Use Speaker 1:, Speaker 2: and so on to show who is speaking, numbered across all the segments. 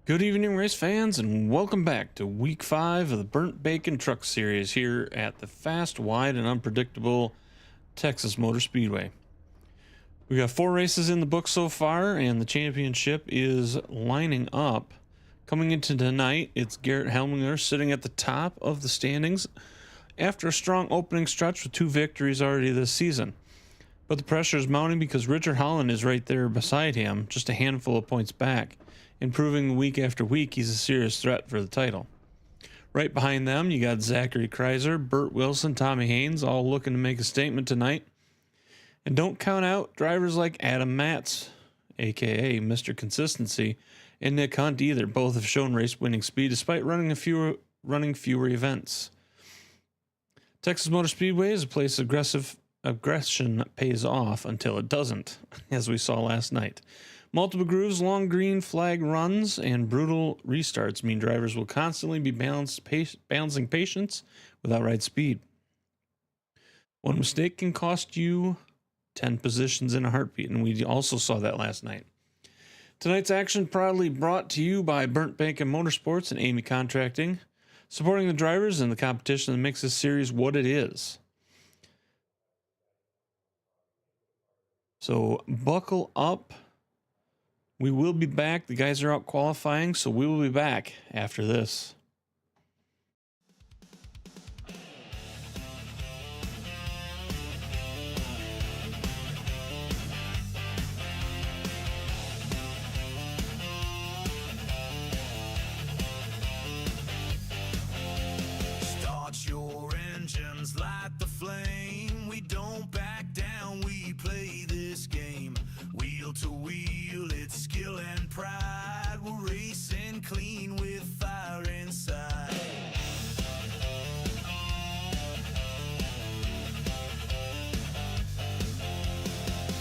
Speaker 1: Good evening, race fans, and welcome back to week 5 of the Burnt Bacon Truck Series here at the fast, wide, and unpredictable Texas Motor Speedway. We got 4 races in the book so far, and the championship is lining up. Coming into tonight, it's Garrett Helminger sitting at the top of the standings after a strong opening stretch with 2 victories already this season. But the pressure is mounting because Richard Holland is right there beside him, just a handful of points back. Improving week after week, he's a serious threat for the title. Right behind them, you got Zachary Kreiser, Burt Wilson, Tommy Haynes, all looking to make a statement tonight. And don't count out drivers like Adam Matz, aka Mr. Consistency, and Nick Hunt either. Both have shown race-winning speed despite running fewer events. Texas Motor Speedway is a place aggression pays off until it doesn't, as we saw last night. Multiple grooves, long green flag runs, and brutal restarts mean drivers will constantly be balancing patience with outright speed. One mistake can cost you 10 positions in a heartbeat, and we also saw that last night. Tonight's action proudly brought to you by Burnt Bacon Motorsports and Eighmey Contracting, supporting the drivers and the competition that makes this series what it is. So buckle up. We will be back. The guys are out qualifying, so we will be back after this.
Speaker 2: Start your engines, light the flame. We don't back down, we play this game. Wheel to wheel, it's skill and pride. We're racing clean with fire inside.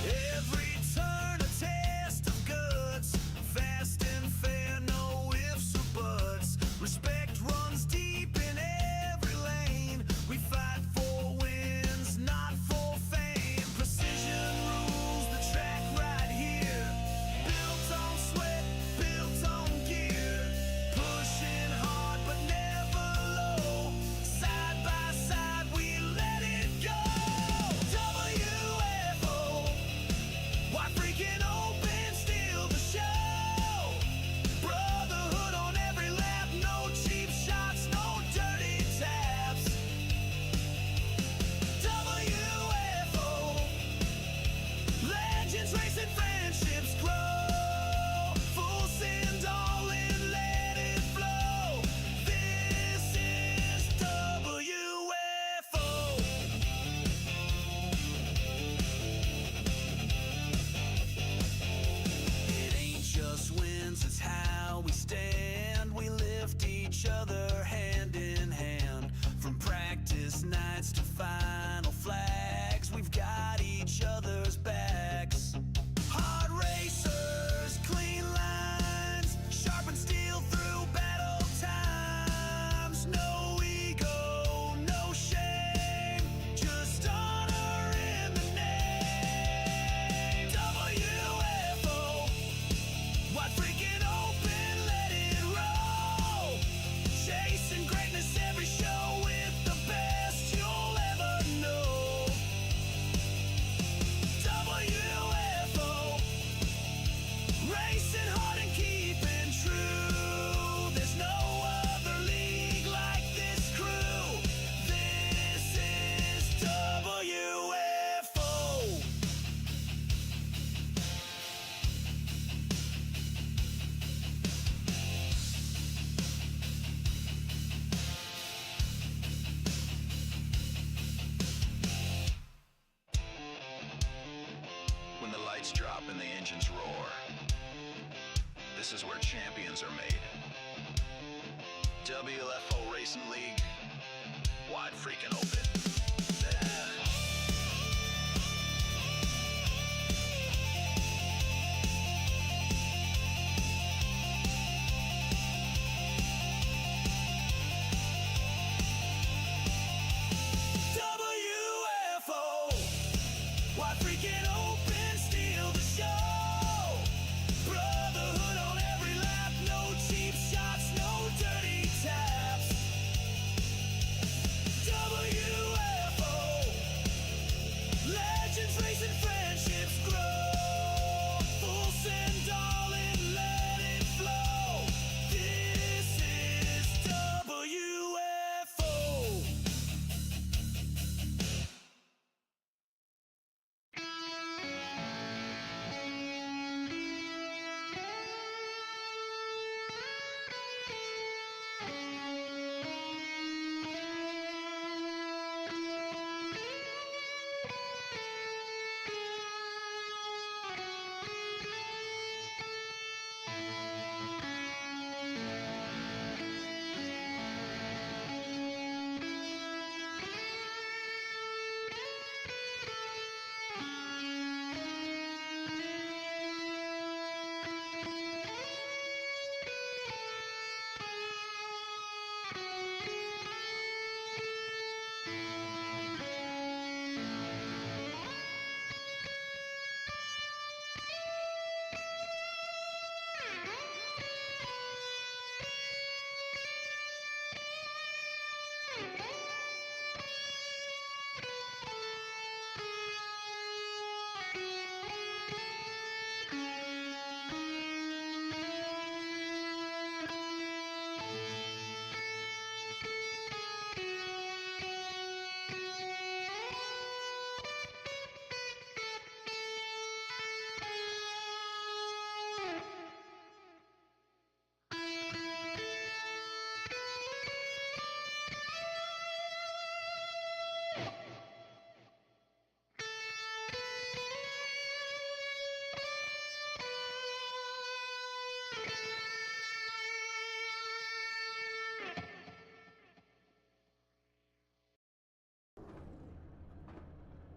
Speaker 2: Every turn a test of guts. Fast and fair, no ifs or buts. Respect runs deep in every lane. We fight for wins, not for fame. Precision rules the track right here. Built on sweat, built on gear. Pushing hard but never low. Side by side we let it go. WFO, why freaking open, steal the show. Brotherhood on every lap, no cheap shots, no dirty taps. WFO, legends racing, friendships grow. Full send, all in, let it flow. This is WFO. It ain't just wins, it's how we stand. We lift each other hand in hand. From practice nights to final flags, we've got each other's backs. Hard racers, clean lines, sharpen steel through battle times. No ego, no shame, just honor in the name. WFO, wide freaking open, let it roll. Chasing greatness every show with the best you'll ever know. WFO, racing hard and keeping true. There's no other league like this crew. This is WFO. When the lights drop and the engines roar, this is where champions are made. WFO Racing League, wide freaking open. WFO, wide freaking open, steal the show. Brotherhood on every lap, no cheat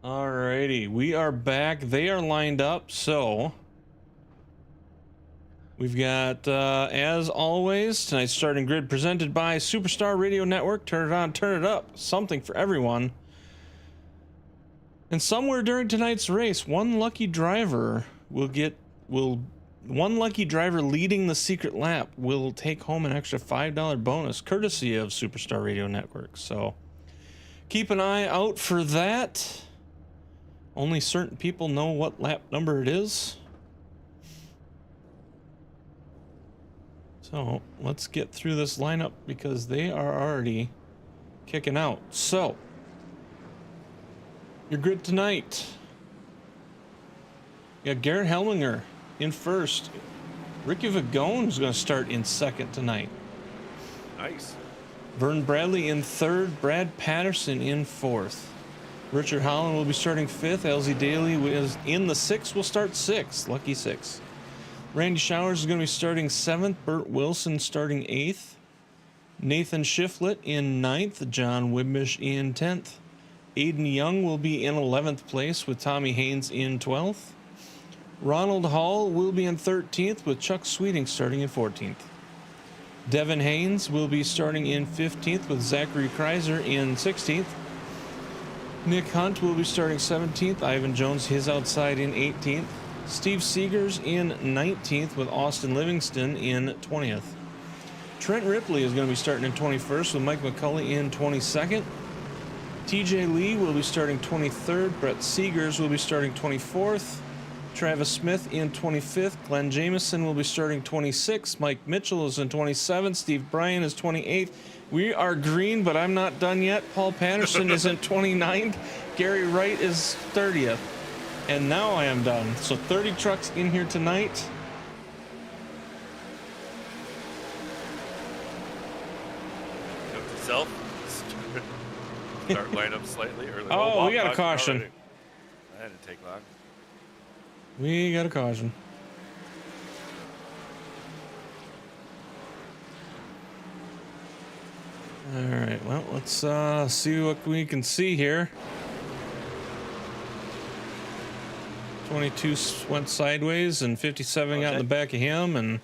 Speaker 1: Alrighty, we are back. They are lined up, so we've got, as always, tonight's starting grid presented by Superstar Radio Network. Turn it on, turn it up. Something for everyone. And somewhere during tonight's race, one lucky driver one lucky driver leading the secret lap will take home an extra $5 bonus, courtesy of Superstar Radio Network. So keep an eye out for that. Only certain people know what lap number it is. So let's get through this lineup because they are already kicking out. So your grid tonight. You got Garrett Helminger in first. Ricky Vagone is going to start in second tonight.
Speaker 3: Nice.
Speaker 1: Vern Bradley in third. Brad Patterson in fourth. Richard Holland will be starting fifth. LZ Daly is in the sixth. Will start sixth. Lucky six. Randy Showers is going to be starting seventh. Burt Wilson starting eighth. Nathan Shiflett in ninth. John Wibmish in 10th. Aiden Young will be in 11th place with Tommy Haynes in 12th. Ronald Hall will be in 13th with Chuck Sweeting starting in 14th. Devin Haynes will be starting in 15th with Zachary Kreiser in 16th. Nick Hunt will be starting 17th. Ivan Jones, his outside, in 18th. Steve Seegers in 19th with Austin Livingston in 20th. Trent Ripley is going to be starting in 21st with Mike McCulley in 22nd. TJ Lee will be starting 23rd. Brett Seegers will be starting 24th. Travis Smith in 25th. Glenn Jameson will be starting 26th. Mike Mitchell is in 27th. Steve Bryan is 28th. We are green, but I'm not done yet. Paul Patterson is in 29th. Gary Wright is 30th. And now I am done. So 30 trucks in here tonight.
Speaker 3: Note to self. Start line up slightly early.
Speaker 1: Oh, we got a caution.
Speaker 3: Already. That didn't take long.
Speaker 1: We got a caution. All right, well, let's see what we can see here. 22 went sideways and 57 got in the back of him, and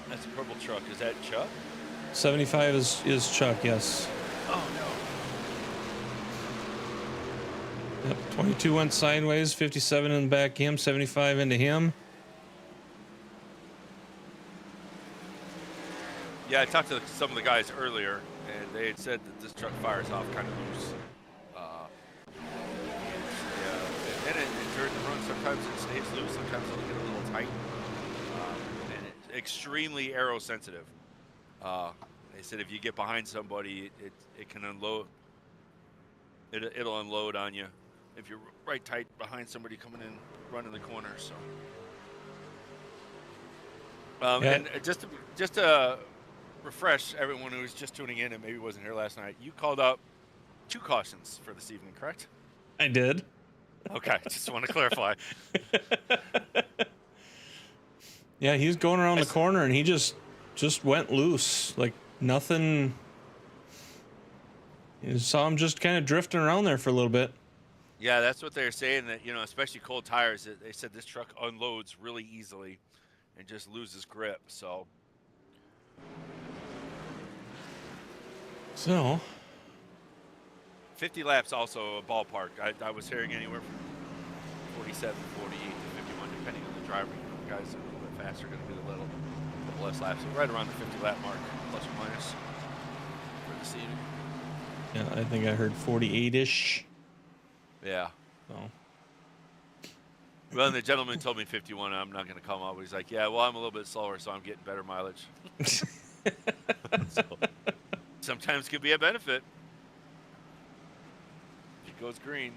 Speaker 3: that's a purple truck. Is that Chuck?
Speaker 1: 75 is Chuck, yes.
Speaker 3: Oh no.
Speaker 1: Yep, 22 went sideways, 57 in the back of him, 75 into him.
Speaker 3: Yeah, I talked to some of the guys earlier, and they had said that this truck fires off kind of loose. And during the run, sometimes it stays loose, sometimes it'll get a little tight. And it's extremely aero sensitive. They said if you get behind somebody, it can unload. It'll unload on you if you're right tight behind somebody coming in, running the corner. So,
Speaker 1: Yeah.
Speaker 3: And just to refresh everyone who was just tuning in and maybe wasn't here last night, you called out 2 cautions for this evening, correct?
Speaker 1: I did.
Speaker 3: Okay, just want to clarify.
Speaker 1: Yeah, he's going around the corner and he just went loose, like nothing. You saw him just kind of drifting around there for a little bit.
Speaker 3: Yeah, that's what they're saying, that, you know, especially cold tires, they said this truck unloads really easily and just loses grip. So 50 laps also a ballpark. I was hearing anywhere from 47, 48 to 51, depending on the driver. You know, guys that are a little bit faster are going to be a couple less laps. So right around the 50 lap mark, plus or minus, for the seating.
Speaker 1: Yeah, I think I heard 48-ish.
Speaker 3: Yeah.
Speaker 1: So.
Speaker 3: Well, and the gentleman told me 51. I'm not going to come up. He's like, yeah, well, I'm a little bit slower, so I'm getting better mileage. So, sometimes could be a benefit. If it goes green.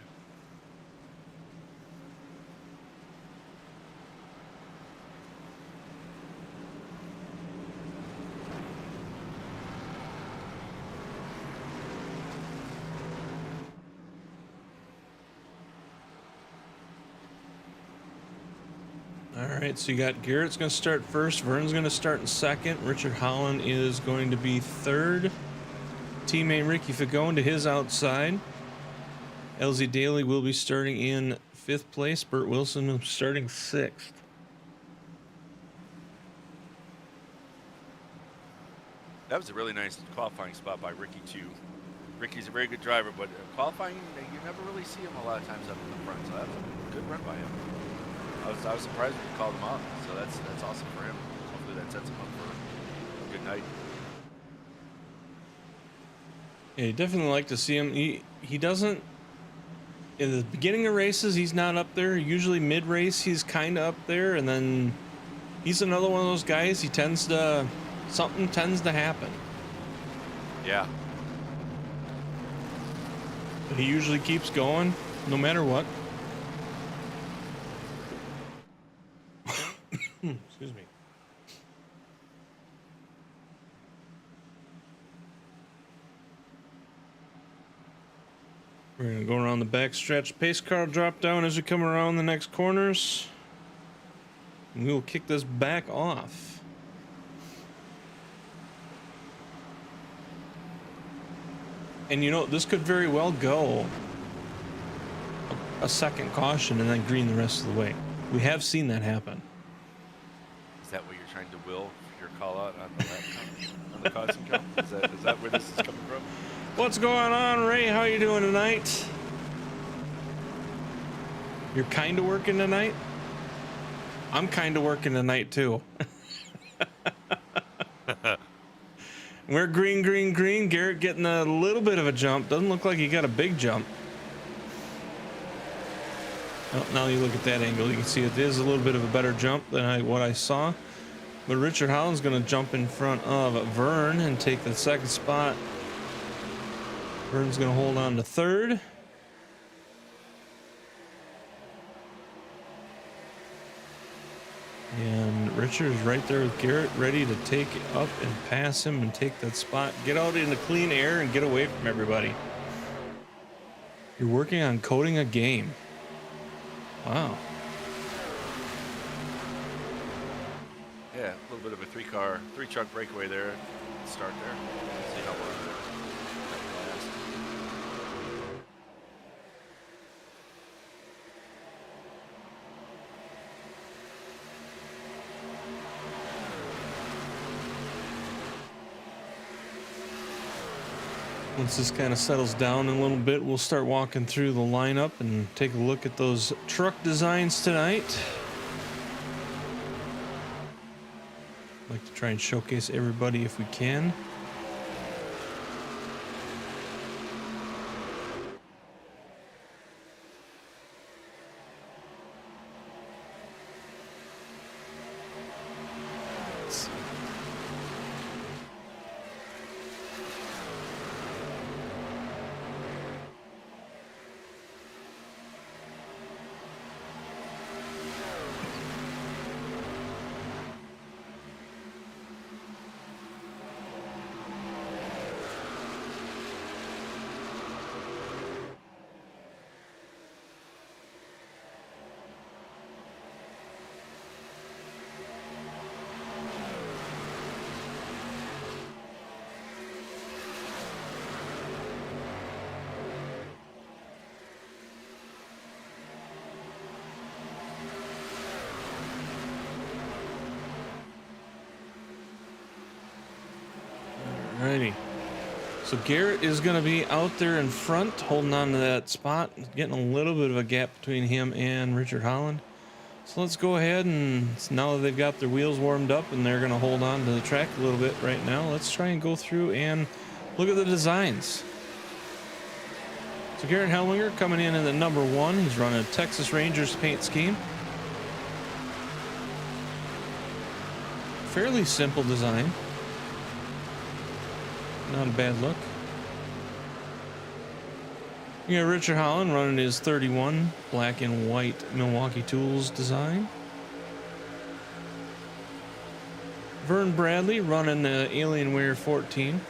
Speaker 1: All right, so you got Garrett's going to start first. Vern's going to start in second. Richard Holland is going to be third. Teammate Ricky Fagone to his outside. LZ Daly will be starting in 5th place. Burt Wilson will be starting 6th.
Speaker 3: That was a really nice qualifying spot by Ricky too. Ricky's a very good driver, but qualifying, you never really see him a lot of times up in the front. So that was a good run by him. I was surprised when he called him out. So that's awesome for him. Hopefully that sets him up for a good night.
Speaker 1: Yeah, you definitely like to see him. He doesn't, in the beginning of races, he's not up there. Usually mid-race, he's kind of up there, and then he's another one of those guys. He tends to, something tends to happen.
Speaker 3: Yeah.
Speaker 1: But he usually keeps going, no matter what. Excuse me. We're going to go around the back stretch. Pace car drop down as we come around the next corners. And we will kick this back off. And you know, this could very well go a second caution and then green the rest of the way. We have seen that happen.
Speaker 3: Is that what you're trying to will your call out on the lap count, on the caution count? Is that where this is coming from?
Speaker 1: What's going on, Ray? How you doing tonight? You're kind of working tonight? I'm kind of working tonight too. We're green, green, green. Garrett getting a little bit of a jump. Doesn't look like he got a big jump. Oh, now you look at that angle, you can see it is a little bit of a better jump than what I saw. But Richard Holland's going to jump in front of Vern and take the second spot. Vern's going to hold on to third. And Richard is right there with Garrett, ready to take up and pass him and take that spot. Get out into clean air and get away from everybody. You're working on coding a game. Wow.
Speaker 3: Yeah, a little bit of a three-truck breakaway there. Start there. See how long that lasts.
Speaker 1: Once this kind of settles down a little bit, we'll start walking through the lineup and take a look at those truck designs tonight. I'd like to try and showcase everybody if we can. Alrighty. So Garrett is going to be out there in front, holding on to that spot, getting a little bit of a gap between him and Richard Holland. So let's go ahead and now that they've got their wheels warmed up and they're going to hold on to the track a little bit right now, let's try and go through and look at the designs. So Garrett Hellwinger coming in at the number 1. He's running a Texas Rangers paint scheme. Fairly simple design. Not a bad look. You got Richard Holland running his 31 black and white Milwaukee Tools design. Vern Bradley running the Alienware 14.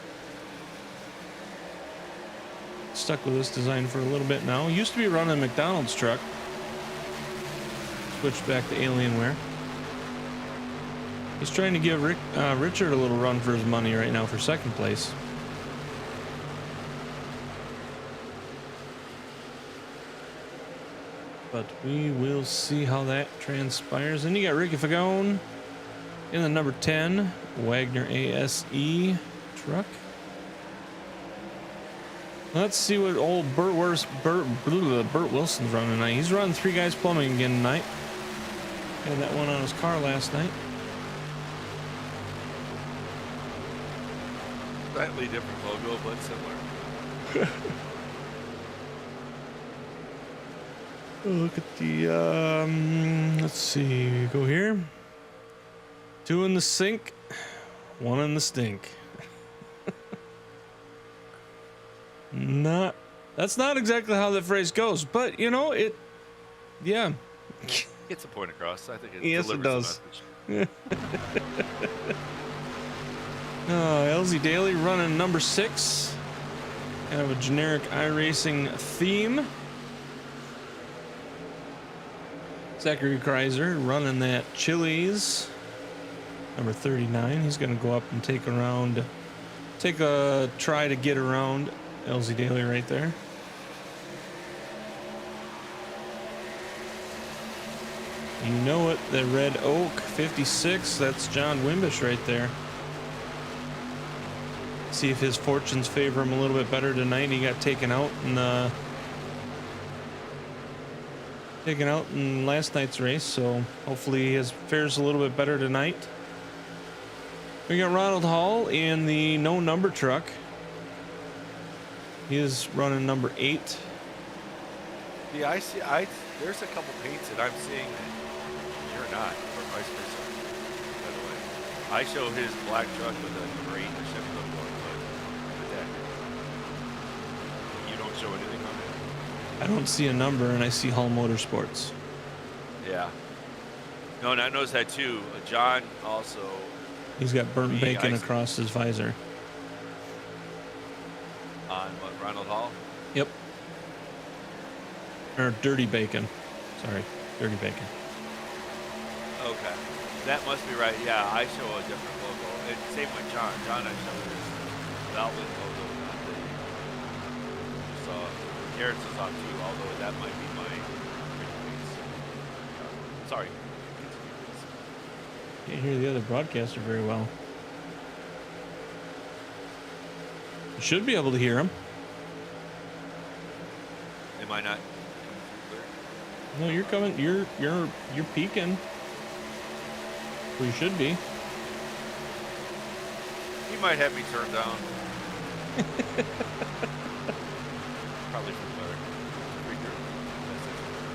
Speaker 1: Stuck with this design for a little bit now. Used to be running a McDonald's truck. Switched back to Alienware. He's trying to give Richard a little run for his money right now for second place. but we will see how that transpires. And you got Ricky Fagone in the number 10 Wagner ASE truck. Let's see what old Burt Wilson's running tonight. He's running Three Guys Plumbing again tonight. Had that one on his car last night.
Speaker 3: Slightly different logo, but similar.
Speaker 1: Look at the let's see, go here. 2 in the sink, 1 in the stink. That's not exactly how that phrase goes, but you know it. Yeah,
Speaker 3: Gets a point across. I think it
Speaker 1: yes, it
Speaker 3: delivers
Speaker 1: does.
Speaker 3: the message.
Speaker 1: LZ Daly running number 6. Kind of a generic iRacing theme. Zachary Kreiser running that Chili's number 39. He's going to go up and take a try to get around LZ Daly right there. You know it, the Red Oak 56. That's John Wimbish right there. See if his fortunes favor him a little bit better tonight. He got taken out in last night's race, so hopefully his fares a little bit better tonight. We got Ronald Hall in the no number truck. He is running number 8.
Speaker 3: Yeah, there's a couple paints that I'm seeing that you're not, or vice versa. By the way, I show his black truck with a number 8 Chevy logo on the deck. You don't show anything on it?
Speaker 1: I don't see a number, and I see Hall Motorsports.
Speaker 3: Yeah. No, and I noticed that too. John also.
Speaker 1: He's got burnt bacon
Speaker 3: I see.
Speaker 1: across his visor.
Speaker 3: On what, Ronald Hall?
Speaker 1: Yep. Or dirty bacon. Sorry, dirty bacon.
Speaker 3: Okay. That must be right. Yeah, I show a different logo. And same with John. John, I show his Valvoline logo, not the. So, Garrett's is off too, although that might be my sorry.
Speaker 1: Can't hear the other broadcaster very well. You should be able to hear him.
Speaker 3: Am I not coming through clear?
Speaker 1: No, you're coming. You're peaking. Well, you should be.
Speaker 3: He might have me turned down. Probably for better.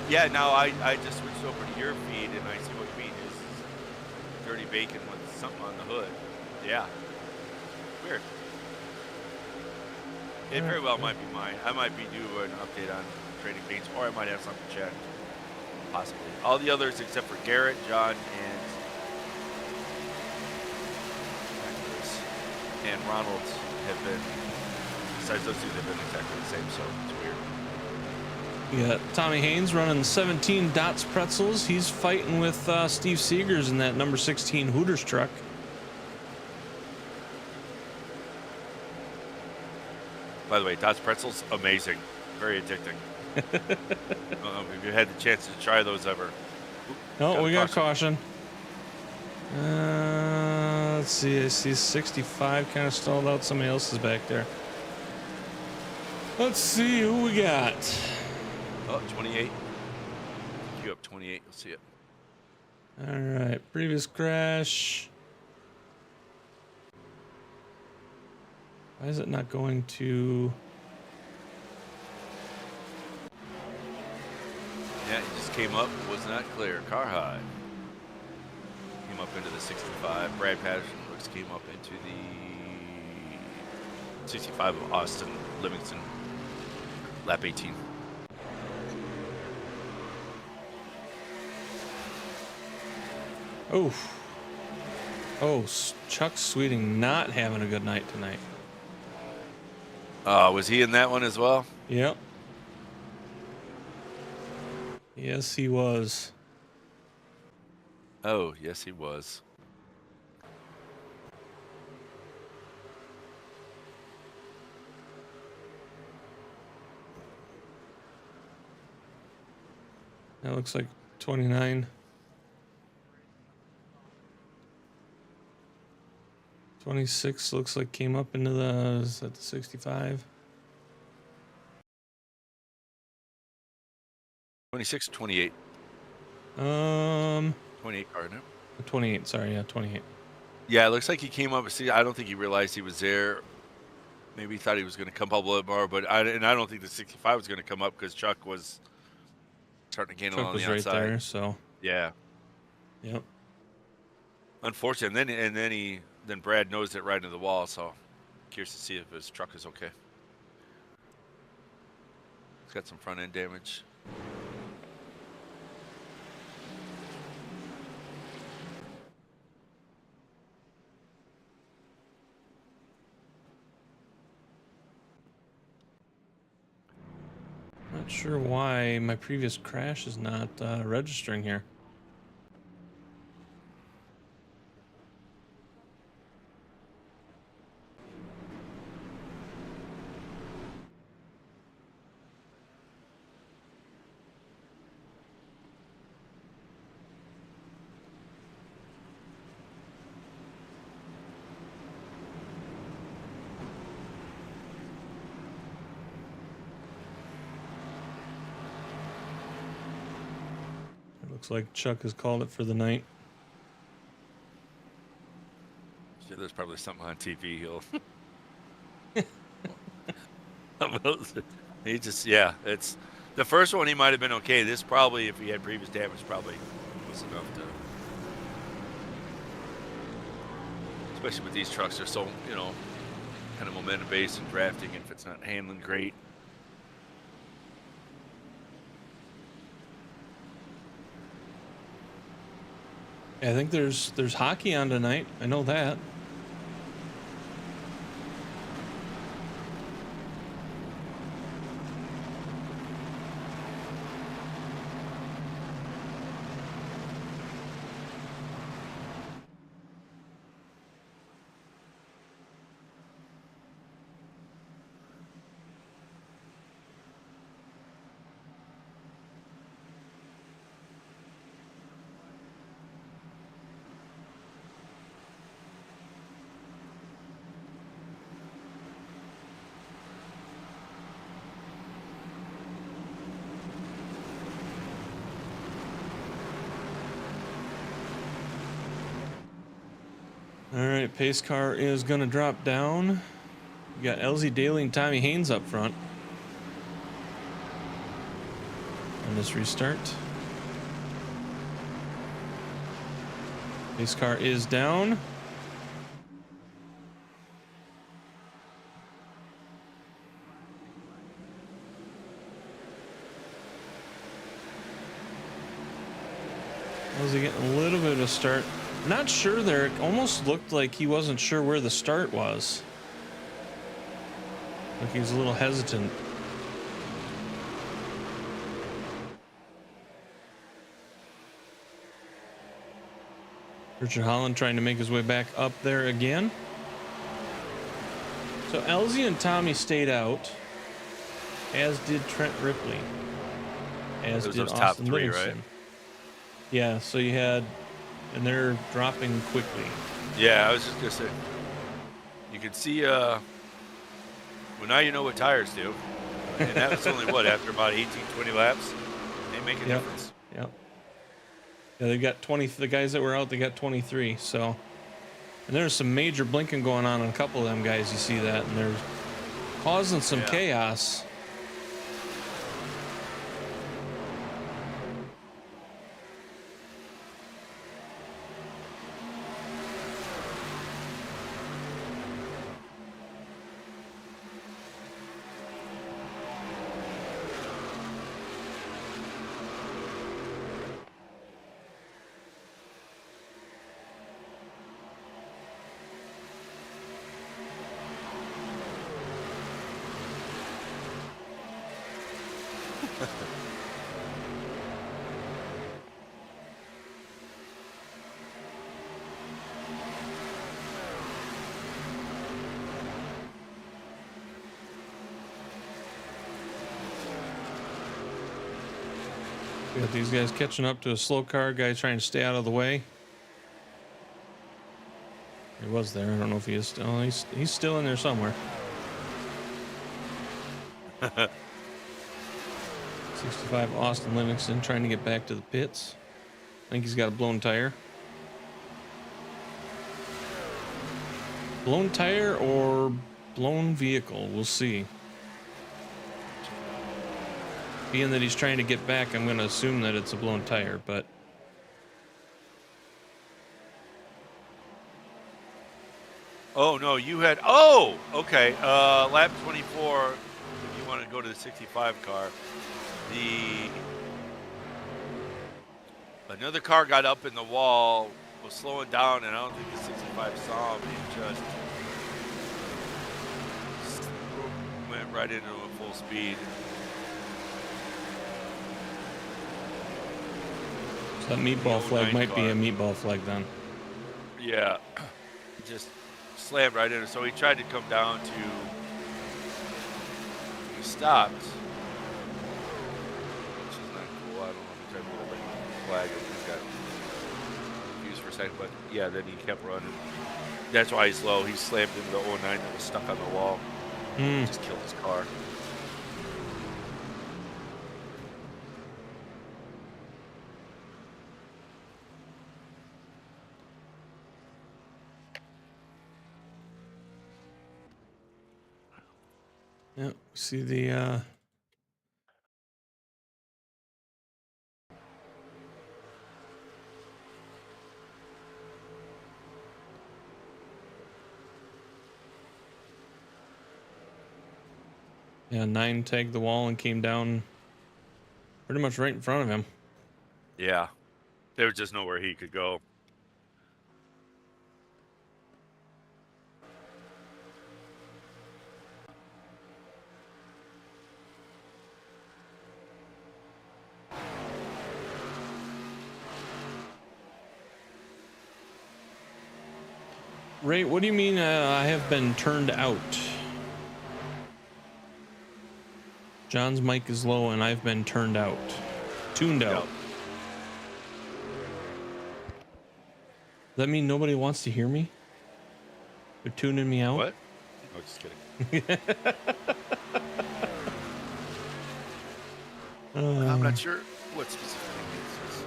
Speaker 3: Yeah, now I just switched over to your feed and I see what you mean is dirty bacon with something on the hood. Yeah. Weird. It very well might be mine. I might be due an update on trading paints, or I might have something checked. Possibly. All the others except for Garrett, John, and Ronald have been, besides those two, they've been exactly the same, so it's weird.
Speaker 1: You got Tommy Haynes running 17 Dots Pretzels. He's fighting with Steve Seegers in that number 16 Hooters truck.
Speaker 3: By the way, Dots Pretzels, amazing. Very addicting. If you had the chance to try those ever.
Speaker 1: Oh, we got caution. Let's see. I see 65 kind of stalled out. Somebody else is back there. Let's see who we got.
Speaker 3: Oh, 28. You up 28, you'll see it.
Speaker 1: All right. Previous crash. Why is it not going to...
Speaker 3: Yeah, it just came up, was not clear. Car high. Came up into the 65. Brad Patterson looks came up into the 65 of Austin Livingston. Lap 18.
Speaker 1: Oof. Oh, Chuck Sweeting not having a good night tonight.
Speaker 3: Was he in that one as well?
Speaker 1: Yep. Yes, he was.
Speaker 3: Oh, yes, he was.
Speaker 1: That looks like 29. 26 looks like came up into the, is that the 65?
Speaker 3: 26, 28. 28 car, no?
Speaker 1: 28, sorry, yeah, 28.
Speaker 3: Yeah, it looks like he came up. See, I don't think he realized he was there. Maybe he thought he was going to come up a little more, but I don't think the 65 was going to come up because Chuck was starting to gain
Speaker 1: Truck
Speaker 3: along
Speaker 1: was
Speaker 3: the
Speaker 1: right
Speaker 3: outside.
Speaker 1: there, so.
Speaker 3: Yeah.
Speaker 1: Yep.
Speaker 3: Unfortunate. Then Brad nosed it right into the wall, so curious to see if his truck is okay. He's got some front end damage.
Speaker 1: Not sure why my previous crash is not registering here. Looks like Chuck has called it for the night.
Speaker 3: Yeah, there's probably something on TV. He just, yeah, it's the first one. He might have been okay. This probably, if he had previous damage, probably was enough to. Especially with these trucks, they're so, kind of momentum based and drafting. If it's not handling great.
Speaker 1: I think there's hockey on tonight. I know that. All right, pace car is going to drop down. We got LZ Daly and Tommy Haynes up front. On this restart. Pace car is down. LZ getting a little bit of a start. Not sure there. It almost looked like he wasn't sure where the start was. Like he was a little hesitant. Richard Holland trying to make his way back up there again. So LZ and Tommy stayed out, as did Trent Ripley, as did
Speaker 3: those
Speaker 1: Austin
Speaker 3: top three,
Speaker 1: Livingston.
Speaker 3: right?
Speaker 1: Yeah, so you had, and they're dropping quickly.
Speaker 3: Yeah, I was just gonna say. You can see. Well, now you know what tires do, and that was only what, after about 18, 20 laps. They make a difference.
Speaker 1: Yep. Yeah, they got 20. The guys that were out, they got 23. So, and there's some major blinking going on a couple of them guys. You see that, and they're causing some chaos. Got these guys catching up to a slow car. Guy trying to stay out of the way. He was there. I don't know if he is still. Oh, he's still in there somewhere. 65 Austin Livingston trying to get back to the pits. I think he's got a blown tire. Blown tire or blown vehicle. We'll see. Being that he's trying to get back, I'm going to assume that it's a blown tire, but...
Speaker 3: Oh, no, you had... Oh, okay. Lap 24, if you want to go to the 65 car. Another car got up in the wall, was slowing down, and I don't think the 65 saw him. He just went right into it full speed.
Speaker 1: So that meatball flag might be a meatball flag then.
Speaker 3: Yeah, just slammed right in it. So he tried to come down to... He stopped. Which is not cool. I don't know if he tried to get a flag or he got confused for a second. But yeah, then he kept running. That's why he's slow. He slammed into the 09 that was stuck on the wall. Just killed his car.
Speaker 1: Yep, see the yeah, 9 tagged the wall and came down pretty much right in front of him.
Speaker 3: Yeah, there was just nowhere he could go.
Speaker 1: Ray, what do you mean I have been turned out? John's mic is low and I've been turned out. Tuned out.
Speaker 3: Yep.
Speaker 1: Does that mean nobody wants to hear me? They're tuning me out?
Speaker 3: What? No, just kidding. I'm not sure what specifically this is.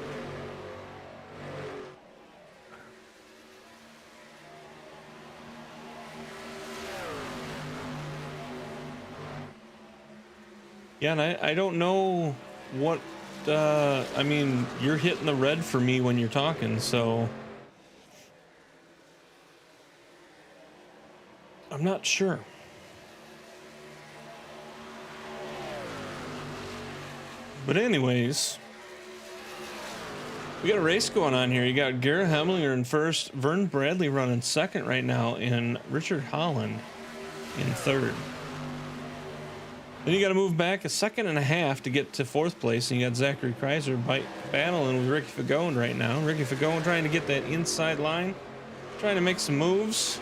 Speaker 1: Yeah, and I don't know what, I mean, you're hitting the red for me when you're talking, so I'm not sure. But anyways, we got a race going on here. You got Garrett Hemlinger in first, Vern Bradley running second right now, and Richard Holland in third. Then you got to move back a second and a half to get to fourth place, and you got Zachary Kreiser battling with Ricky Fagone right now. Ricky Fagone trying to get that inside line, trying to make some moves.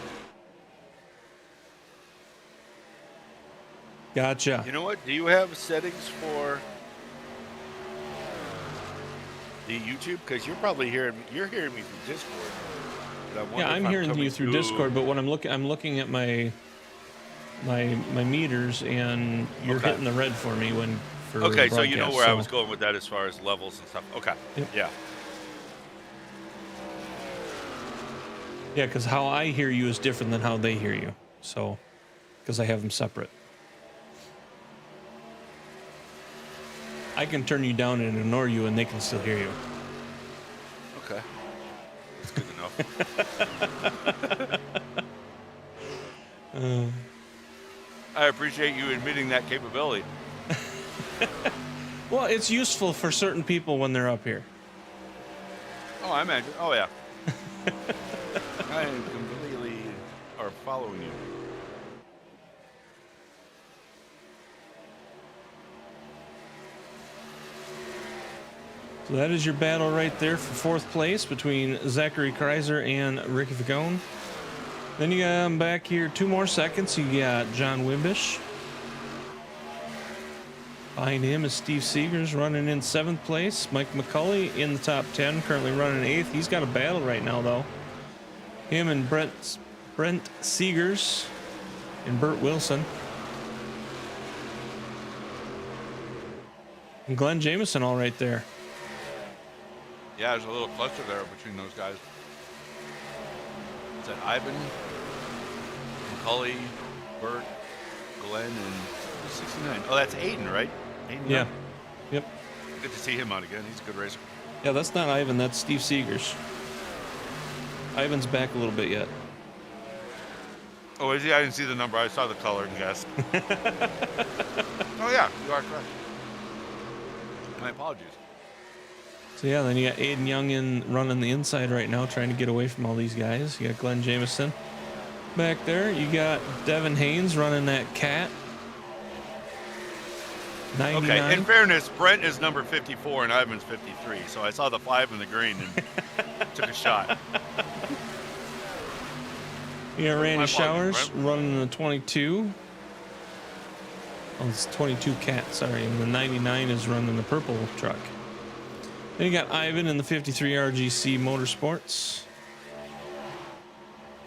Speaker 1: Gotcha.
Speaker 3: You know what? Do you have settings for the YouTube? Because you're probably hearing me through Discord.
Speaker 1: Yeah, I'm hearing you through Discord, but when I'm looking at my meters, and you're hitting the red for me when for
Speaker 3: okay, so you know where I
Speaker 1: so
Speaker 3: was going with that as far as levels and stuff. Okay.
Speaker 1: Yep.
Speaker 3: Yeah.
Speaker 1: Yeah, because how I hear you is different than how they hear you. So, because I have them separate. I can turn you down and ignore you, and they can still hear you.
Speaker 3: Okay. That's good enough. I appreciate you admitting that capability.
Speaker 1: Well, it's useful for certain people when they're up here.
Speaker 3: Oh, I imagine. Oh, yeah. I completely are following you.
Speaker 1: So that is your battle right there for fourth place between Zachary Kreiser and Ricky Fagone. Then you got back here 2 more seconds. You got John Wimbish. Behind him is Steve Seegers running in 7th place. Mike McCulley in the top 10, currently running 8th. He's got a battle right now, though. Him and Brent Seegers and Burt Wilson. And Glenn Jameson all right there.
Speaker 3: Yeah, there's a little cluster there between those guys. Is that Ivan, McCulley, Burt, Glenn, and 69? Oh, that's Aiden, right? Aiden,
Speaker 1: Yeah. Yep.
Speaker 3: Good to see him out again. He's a good racer.
Speaker 1: Yeah, that's not Ivan. That's Steve Seegers. Ivan's back a little bit yet.
Speaker 3: Oh, is he? I didn't see the number. I saw the color and guessed. Oh, yeah, you are correct. My apologies.
Speaker 1: So yeah, then you got Aiden Young running the inside right now, trying to get away from all these guys. You got Glenn Jameson back there. You got Devin Haynes running that cat. 99.
Speaker 3: Okay, in fairness, Brent is number 54 and Ivan's 53. So I saw the 5 in the green and took a shot.
Speaker 1: You got Randy
Speaker 3: My apologies,
Speaker 1: Showers
Speaker 3: Brent.
Speaker 1: running the 22. Oh, it's 22 cat, sorry. And the 99 is running the purple truck. Then you got Ivan in the 53 RGC Motorsports.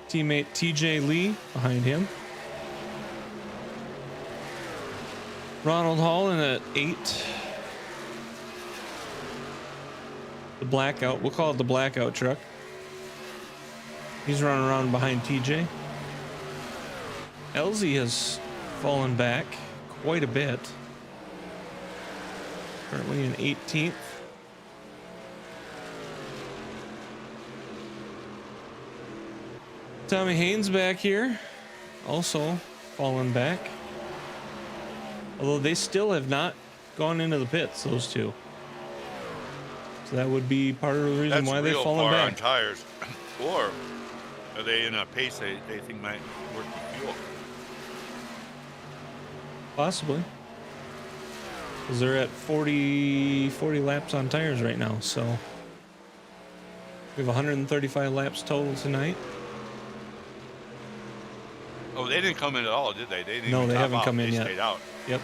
Speaker 1: Teammate TJ Lee behind him. Ronald Hall in at 8. The blackout, we'll call it the blackout truck. He's running around behind TJ. Elsie has fallen back quite a bit. Currently in 18th. Tommy Haynes back here, also fallen back. Although they still have not gone into the pits, those two. So that would be part of the reason
Speaker 3: That's
Speaker 1: why they've
Speaker 3: real
Speaker 1: fallen
Speaker 3: far
Speaker 1: back.
Speaker 3: on tires. Or are they in a pace they think might work with fuel?
Speaker 1: Possibly. Because they're at 40 laps on tires right now, so we have 135 laps total tonight.
Speaker 3: Oh, they didn't come in at all, did they? They didn't
Speaker 1: No,
Speaker 3: even
Speaker 1: they
Speaker 3: top
Speaker 1: haven't
Speaker 3: out.
Speaker 1: come in
Speaker 3: They
Speaker 1: yet.
Speaker 3: stayed out.
Speaker 1: Yep.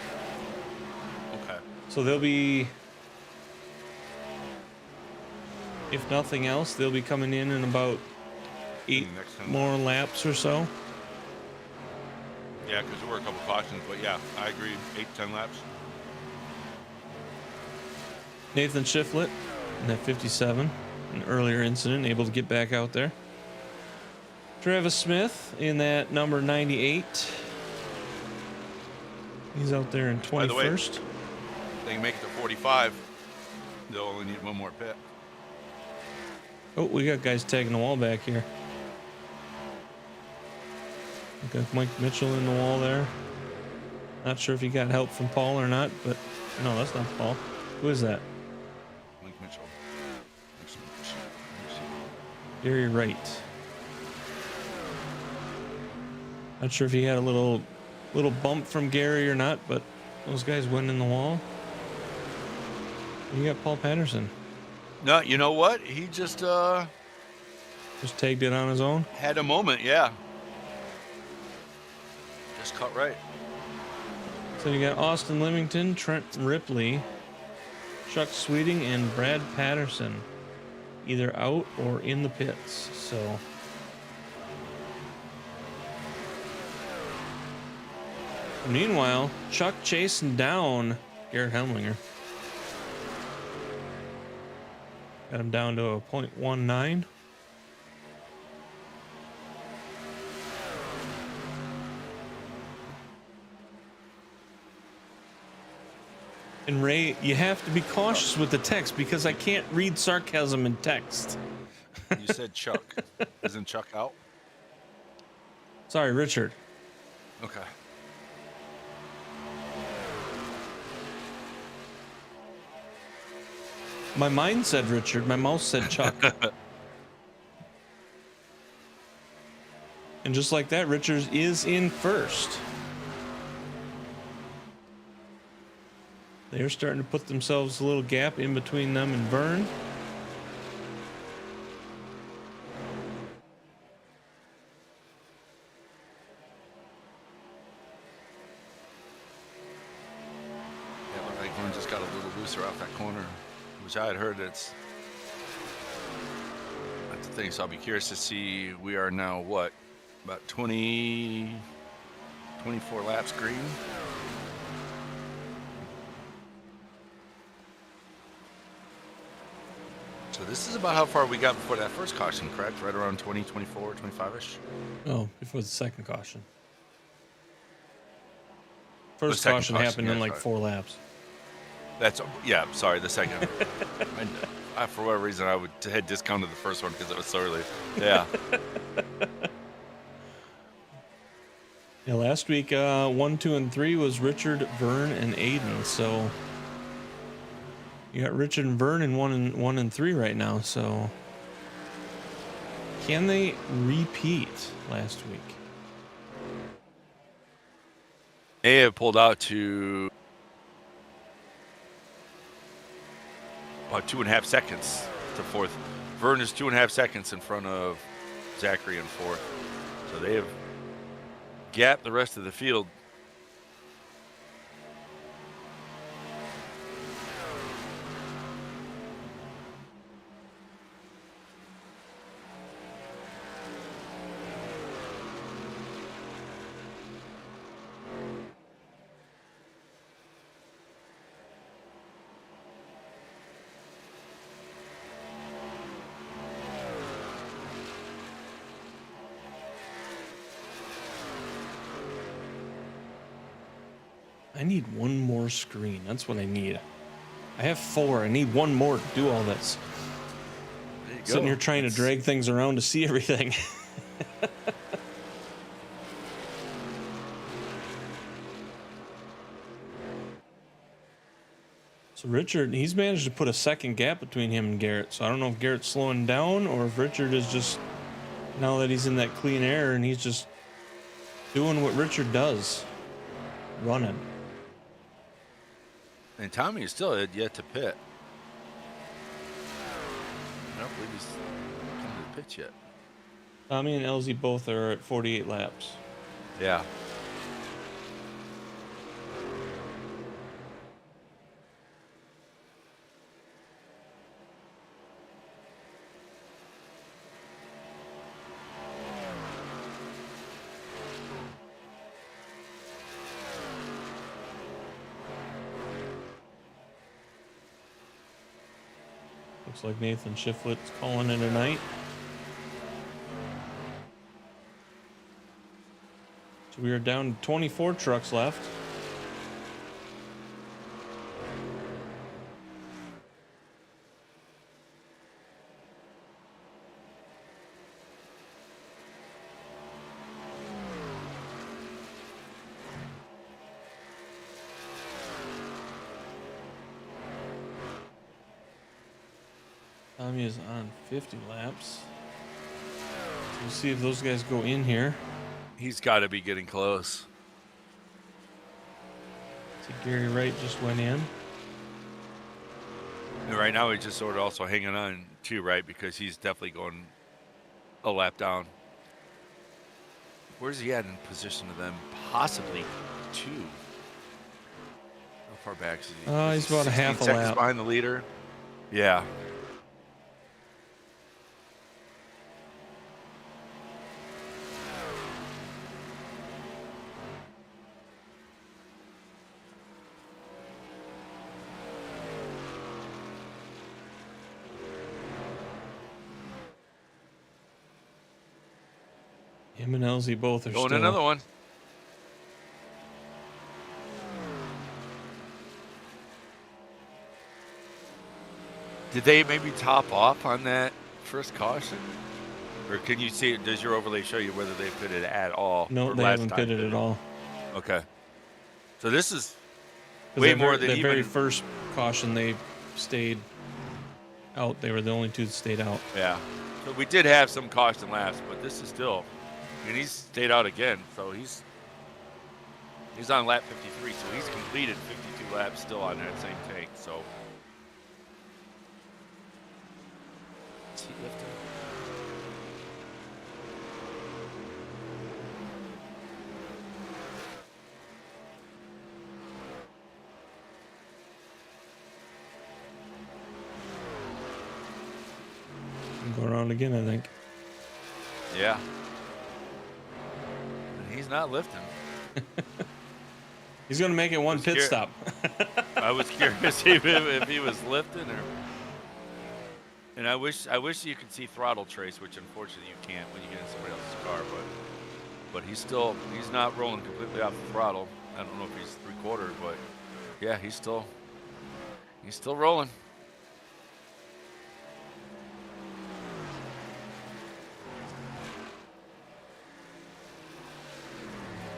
Speaker 3: Okay.
Speaker 1: So they'll be, if nothing else, they'll be coming in about 8
Speaker 3: Next time.
Speaker 1: more laps or so.
Speaker 3: Yeah, because there were a couple cautions, but yeah, I agree. 8 to 10 laps.
Speaker 1: Nathan Shiflett in that 57, an earlier incident, able to get back out there. Travis Smith in that number 98. He's out there in
Speaker 3: By the way,
Speaker 1: 21st.
Speaker 3: They can make it to 45. They'll only need one more pit.
Speaker 1: Oh, we got guys tagging the wall back here. We got Mike Mitchell in the wall there. Not sure if he got help from Paul or not, but no, that's not Paul. Who is that?
Speaker 3: Link Mitchell.
Speaker 1: Gary Wright. Not sure if he had a little bump from Gary or not, but those guys went in the wall. You got Paul Patterson.
Speaker 3: No, you know what? He just
Speaker 1: Tagged it on his own.
Speaker 3: had a moment, yeah. Just cut right.
Speaker 1: So you got Austin Limington, Trent Ripley, Chuck Sweeting, and Brad Patterson, either out or in the pits. So meanwhile, Chuck chasing down Garrett Hemlinger. Got him down to a .19. And Ray, you have to be cautious with the text because I can't read sarcasm in text.
Speaker 3: You said Chuck. Isn't Chuck out?
Speaker 1: Sorry, Richard.
Speaker 3: Okay.
Speaker 1: My mind said Richard, my mouth said Chuck. And just like that, Richards is in first. They're starting to put themselves a little gap in between them and Vern.
Speaker 3: Yeah, we're got a little looser off that corner, which I had heard that's the thing. So I'll be curious to see. We are now what, about 24 laps green. So this is about how far we got before that first caution, correct? Right around 20, 24, 25-ish?
Speaker 1: Oh, before the second caution. First
Speaker 3: second
Speaker 1: caution
Speaker 3: caution,
Speaker 1: happened
Speaker 3: yeah,
Speaker 1: in like
Speaker 3: sorry.
Speaker 1: 4 laps.
Speaker 3: That's, yeah, sorry, the second. I, for whatever reason, I had discounted the first one because it was so early. Yeah.
Speaker 1: Yeah, last week, 1, 2, and 3 was Richard, Vern, and Aiden. So you got Richard and Vern in 1 and 3 right now. So can they repeat last week?
Speaker 3: They have pulled out to about 2.5 seconds to fourth. Vern is 2.5 seconds in front of Zachary in fourth. So they have gapped the rest of the field.
Speaker 1: I need one more screen. That's what I need. I have 4. I need one more to do all this.
Speaker 3: There you go.
Speaker 1: Sitting here trying to drag things around to see everything. So Richard, he's managed to put a second gap between him and Garrett. So I don't know if Garrett's slowing down or if Richard is just, now that he's in that clean air and he's just doing what Richard does, running.
Speaker 3: And Tommy is still yet to pit. I don't believe he's come to the pit yet.
Speaker 1: Tommy and LZ both are at 48 laps.
Speaker 3: Yeah.
Speaker 1: Looks like Nathan Shiflett's calling it a night. So we are down to 24 trucks left. Tommy is on 50 laps. So we'll see if those guys go in here.
Speaker 3: He's got to be getting close.
Speaker 1: See, Gary Wright just went in.
Speaker 3: And right now he's just sort of also hanging on too, right? Because he's definitely going a lap down. Where's he at in position to them? Possibly 2. How far back is he?
Speaker 1: He's about a half a
Speaker 3: 16 seconds
Speaker 1: lap
Speaker 3: behind the leader. Yeah.
Speaker 1: Him and LZ both are
Speaker 3: Going
Speaker 1: still.
Speaker 3: another one. Did they maybe top off on that first caution? Or can you see it? Does your overlay show you whether they pitted at all?
Speaker 1: No,
Speaker 3: or
Speaker 1: they
Speaker 3: last
Speaker 1: haven't
Speaker 3: time
Speaker 1: pitted
Speaker 3: did
Speaker 1: at
Speaker 3: they?
Speaker 1: all.
Speaker 3: Okay. So this is
Speaker 1: 'Cause
Speaker 3: way
Speaker 1: that
Speaker 3: more
Speaker 1: ver-
Speaker 3: than
Speaker 1: that
Speaker 3: even.
Speaker 1: very first caution, they stayed out. They were the only 2 that stayed out.
Speaker 3: Yeah. So we did have some caution laps, but this is still. And he's stayed out again, so he's on lap 53, so he's completed 52 laps still on that same tank. So. Is he lifting?
Speaker 1: Go around again, I think.
Speaker 3: Yeah. And he's not lifting.
Speaker 1: He's going to make it one pit stop.
Speaker 3: I was curious if he was lifting or. And I wish you could see throttle trace, which unfortunately you can't when you get in somebody else's car. But he's not rolling completely off the throttle. I don't know if he's 3/4, but yeah, he's still rolling.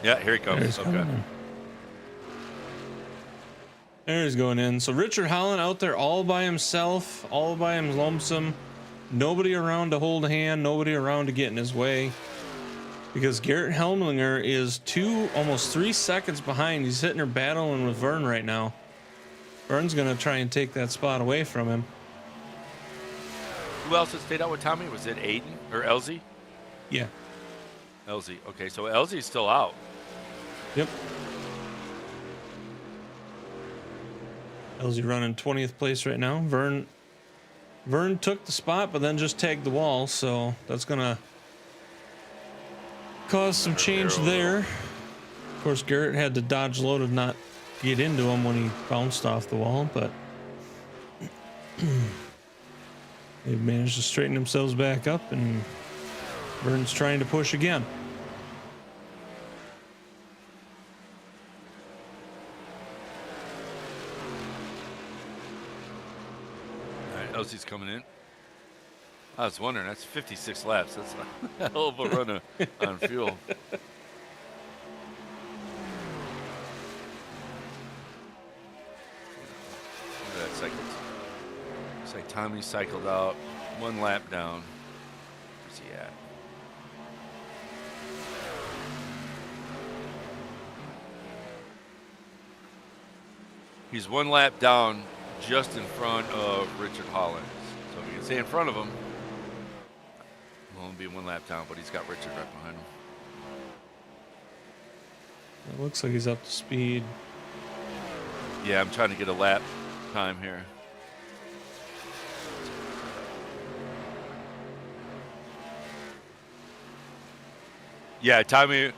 Speaker 3: Yeah, here he comes. Okay.
Speaker 1: There he's going in. So Richard Holland out there all by himself, all by him lonesome. Nobody around to hold a hand, nobody around to get in his way. Because Garrett Helmlinger is almost 3 seconds behind. He's sitting there battling with Vern right now. Vern's going to try and take that spot away from him.
Speaker 3: Who else had stayed out with Tommy? Was it Aiden or Elsie?
Speaker 1: Yeah.
Speaker 3: Elsie. Okay, so Elsie's still out.
Speaker 1: Yep. Elsie running 20th place right now. Vern took the spot, but then just tagged the wall, so that's gonna cause some change there. Of course, Garrett had to dodge low to not get into him when he bounced off the wall, but they've managed to straighten themselves back up, and Vern's trying to push again.
Speaker 3: Elsie's coming in. I was wondering, that's 56 laps. That's a hell of a run on fuel. Look at that cycle. Looks like Tommy cycled out 1 lap down. Where's he at? He's 1 lap down, just in front of Richard Holland. So if you can stay in front of him, he'll only be 1 lap down, but he's got Richard right behind him.
Speaker 1: It looks like he's up to speed.
Speaker 3: Yeah, I'm trying to get a lap time here. Yeah, Tommy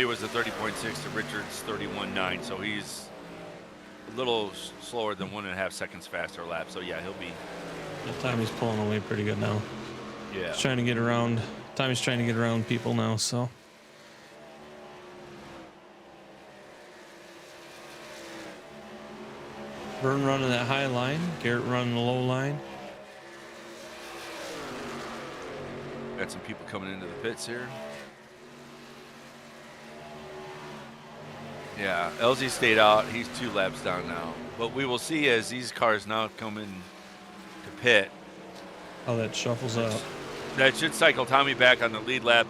Speaker 3: was a 30.6 to Richard's 31.9, so he's a little slower than 1.5 seconds faster lap. So yeah, he'll be.
Speaker 1: Tommy's pulling away pretty good now.
Speaker 3: Yeah.
Speaker 1: He's trying to get around. Tommy's trying to get around people now. So. Vern running that high line. Garrett running the low line.
Speaker 3: Got some people coming into the pits here. Yeah, LZ stayed out. He's 2 laps down now. But we will see as these cars now come in to pit.
Speaker 1: How that shuffles out.
Speaker 3: That should cycle Tommy back on the lead lap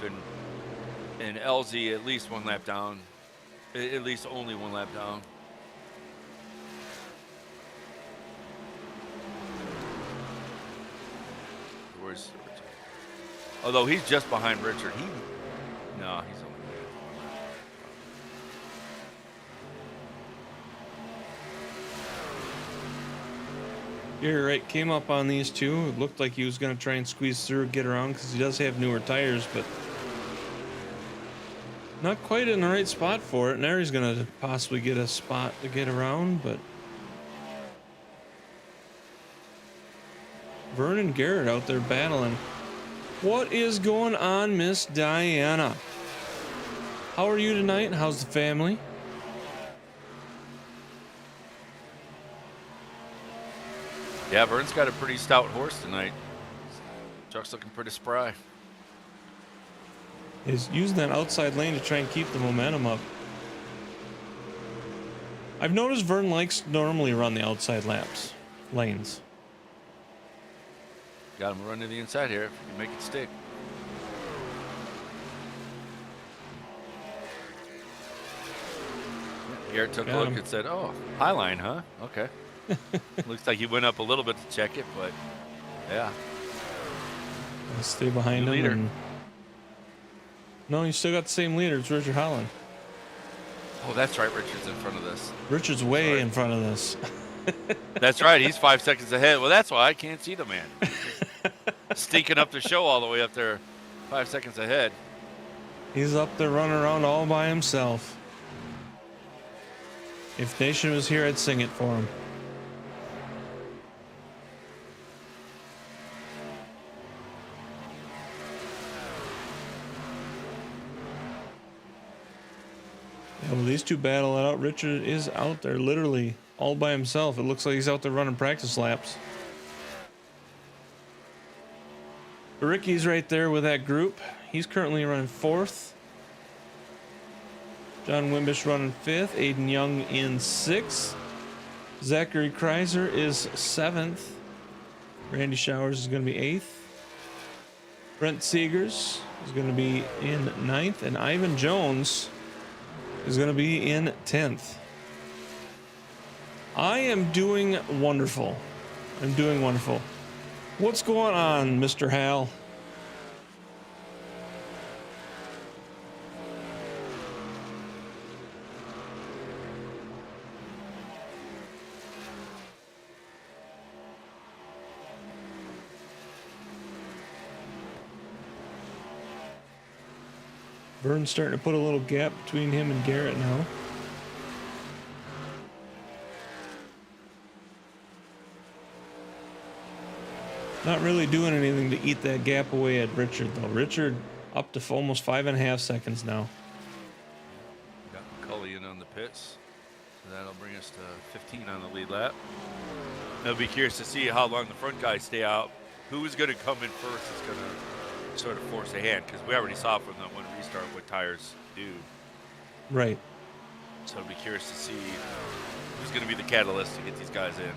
Speaker 3: and LZ at least 1 lap down. At least only 1 lap down. Where's Richard? Although he's just behind Richard. No, he's only.
Speaker 1: You're right. Came up on these two. It looked like he was going to try and squeeze through, get around, because he does have newer tires, but not quite in the right spot for it. Now he's going to possibly get a spot to get around, but Vern and Garrett out there battling. What is going on, Miss Diana? How are you tonight? How's the family?
Speaker 3: Yeah, Vern's got a pretty stout horse tonight. Truck's looking pretty spry.
Speaker 1: He's using that outside lane to try and keep the momentum up. I've noticed Vern likes to normally run the outside lanes.
Speaker 3: Got him running to the inside here if you can make it stick. Garrett took a look and said, "Oh, high line, huh? Okay." Looks like he went up a little bit to check it, but yeah.
Speaker 1: I'll stay behind him.
Speaker 3: Leader.
Speaker 1: No, you still got the same leader. It's Richard Holland.
Speaker 3: Oh, that's right. Richard's in front of this.
Speaker 1: Richard's way in front of this.
Speaker 3: That's right. He's 5 seconds ahead. Well, that's why I can't see the man. stinking up the show all the way up there, 5 seconds ahead.
Speaker 1: He's up there running around all by himself. If Nation was here, I'd sing it for him. Yeah, well, these two battle it out. Richard is out there literally all by himself. It looks like he's out there running practice laps. Ricky's right there with that group. He's currently running 4th. John Wimbish running 5th. Aiden Young in 6th. Zachary Kreiser is 7th. Randy Showers is going to be 8th. Brent Seegers is going to be in 9th. And Ivan Jones is going to be in 10th. I am doing wonderful. I'm doing wonderful. What's going on, Mr. Hal? Vern's starting to put a little gap between him and Garrett now. Not really doing anything to eat that gap away at Richard, though. Richard up to almost 5.5 seconds now.
Speaker 3: Got McCulley in on the pits. So that'll bring us to 15 on the lead lap. I'll be curious to see how long the front guys stay out. Who is going to come in first is going to sort of force a hand, because we already saw from the one restart what tires do.
Speaker 1: Right.
Speaker 3: So I'll be curious to see who's going to be the catalyst to get these guys in.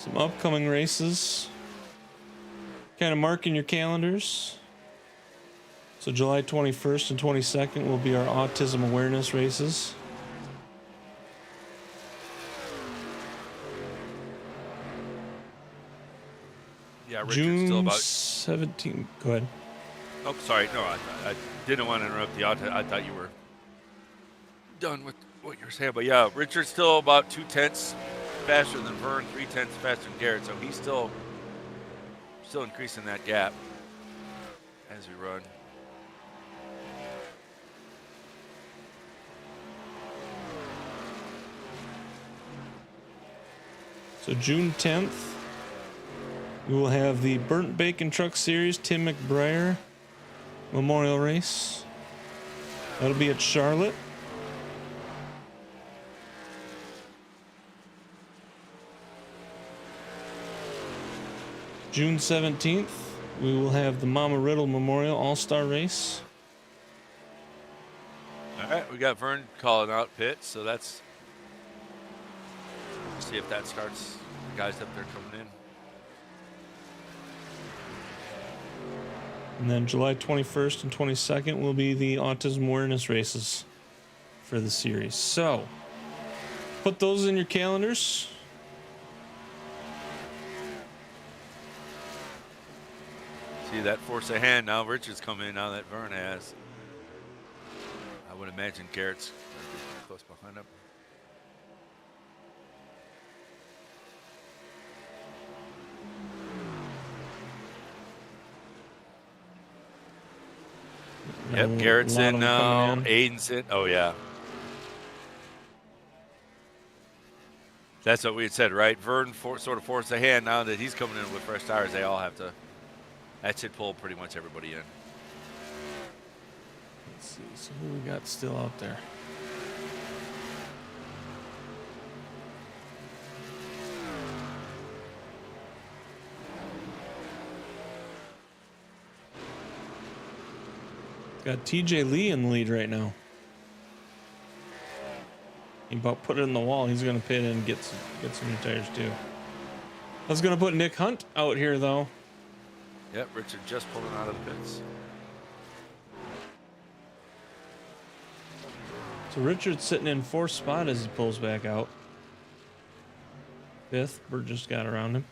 Speaker 1: Some upcoming races. Kind of mark in your calendars. So July 21st and 22nd will be our autism awareness races.
Speaker 3: Yeah, Richard's
Speaker 1: June
Speaker 3: still about
Speaker 1: 17th. Go ahead.
Speaker 3: Oh, sorry. No, I didn't want to interrupt the auto. I thought you were done with what you were saying. But yeah, Richard's still about 0.2 faster than Vern, 0.3 faster than Garrett. So he's still increasing that gap as we run.
Speaker 1: So June 10th, we will have the Burnt Bacon Truck Series Tim McBrayer Memorial Race. That'll be at Charlotte. June 17th, we will have the Mama Riddle Memorial All-Star Race.
Speaker 3: All right, we got Vern calling out pits, so that's see if that starts the guys up there coming in.
Speaker 1: And then July 21st and 22nd will be the autism awareness races for the series. So, put those in your calendars.
Speaker 3: See that force a hand now. Richard's come in now that Vern has. I would imagine Garrett's close behind him. Yep, Garrett's in now. Aiden's in. Oh, yeah. That's what we had said, right? Vern sort of forced a hand now that he's coming in with fresh tires. They all have to. That should pull pretty much everybody in.
Speaker 1: Let's see. So who we got still out there? Got TJ Lee in the lead right now. He about put it in the wall. He's going to pit and get some new tires too. I was going to put Nick Hunt out here though.
Speaker 3: Yep, Richard just pulling out of the pits.
Speaker 1: So Richard's sitting in 4th spot as he pulls back out. 5th, Bert just got around him.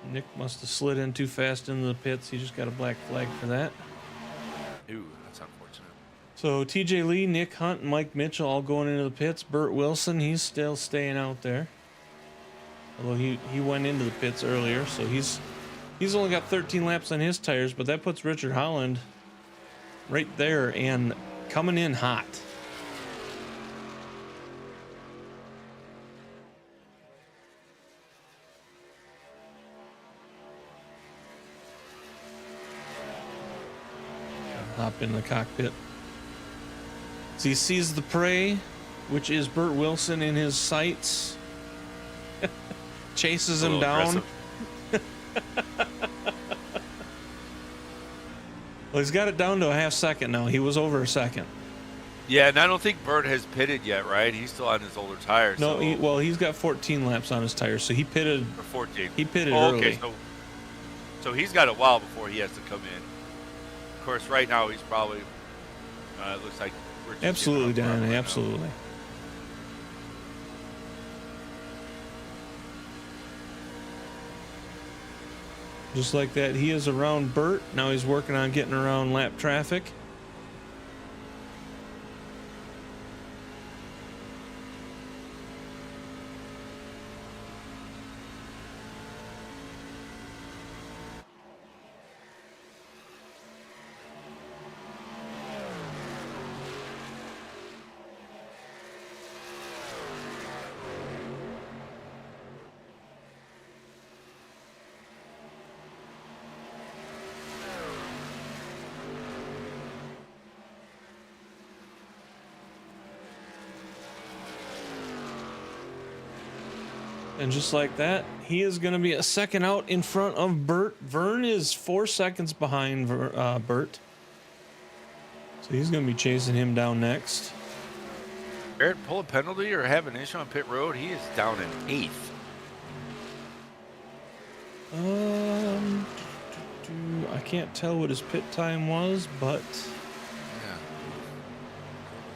Speaker 1: Nick must have slid in too fast into the pits. He just got a black flag for that.
Speaker 3: Ooh, that's unfortunate.
Speaker 1: So TJ Lee, Nick Hunt, and Mike Mitchell all going into the pits. Bert Wilson, he's still staying out there. Although he went into the pits earlier, so he's only got 13 laps on his tires, but that puts Richard Holland right there and coming in hot. Hop in the cockpit. So he sees the prey, which is Bert Wilson in his sights. Chases him down. Well, he's got it down to a half second now. He was over a second.
Speaker 3: Yeah, and I don't think Bert has pitted yet, right? He's still on his older tires.
Speaker 1: No,
Speaker 3: so.
Speaker 1: He's got 14 laps on his tires, so he pitted.
Speaker 3: Or 14.
Speaker 1: He pitted
Speaker 3: okay,
Speaker 1: early.
Speaker 3: so he's got a while before he has to come in. Of course, right now he's probably. It looks like.
Speaker 1: Absolutely, Dan. Right absolutely. Now. Just like that, he is around Bert. Now he's working on getting around lap traffic. And just like that, he is going to be a second out in front of Bert. Vern is 4 seconds behind Bert. So he's going to be chasing him down next.
Speaker 3: Barrett pull a penalty or have an issue on pit road? He is down in 8th.
Speaker 1: I can't tell what his pit time was, but...
Speaker 3: Yeah.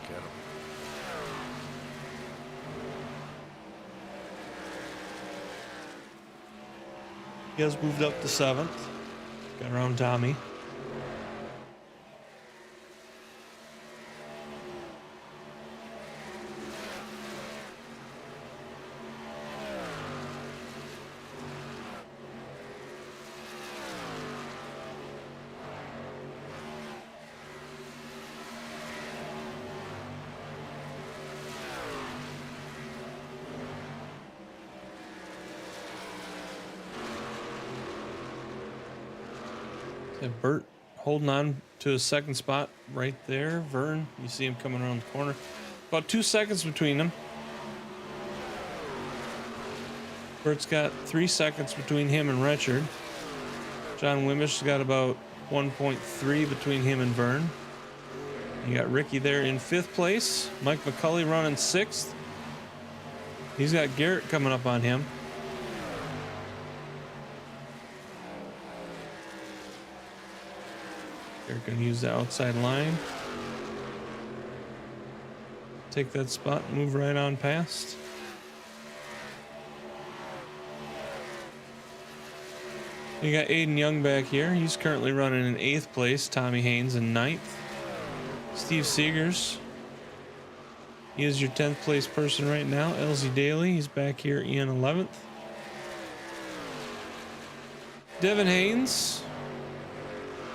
Speaker 3: Look at him.
Speaker 1: He has moved up to 7th. Got around Tommy. And Bert holding on to his second spot right there. Vern, you see him coming around the corner. About 2 seconds between them. Bert's got 3 seconds between him and Richard. John Wimish's got about 1.3 between him and Vern. You got Ricky there in 5th place. Mike McCulley running 6th. He's got Garrett coming up on him. They're going to use the outside line. Take that spot and move right on past. You got Aiden Young back here. He's currently running in 8th place. Tommy Haynes in 9th. Steve Seegers. He is your 10th place person right now. Elsie Daly, he's back here in 11th. Devin Haynes.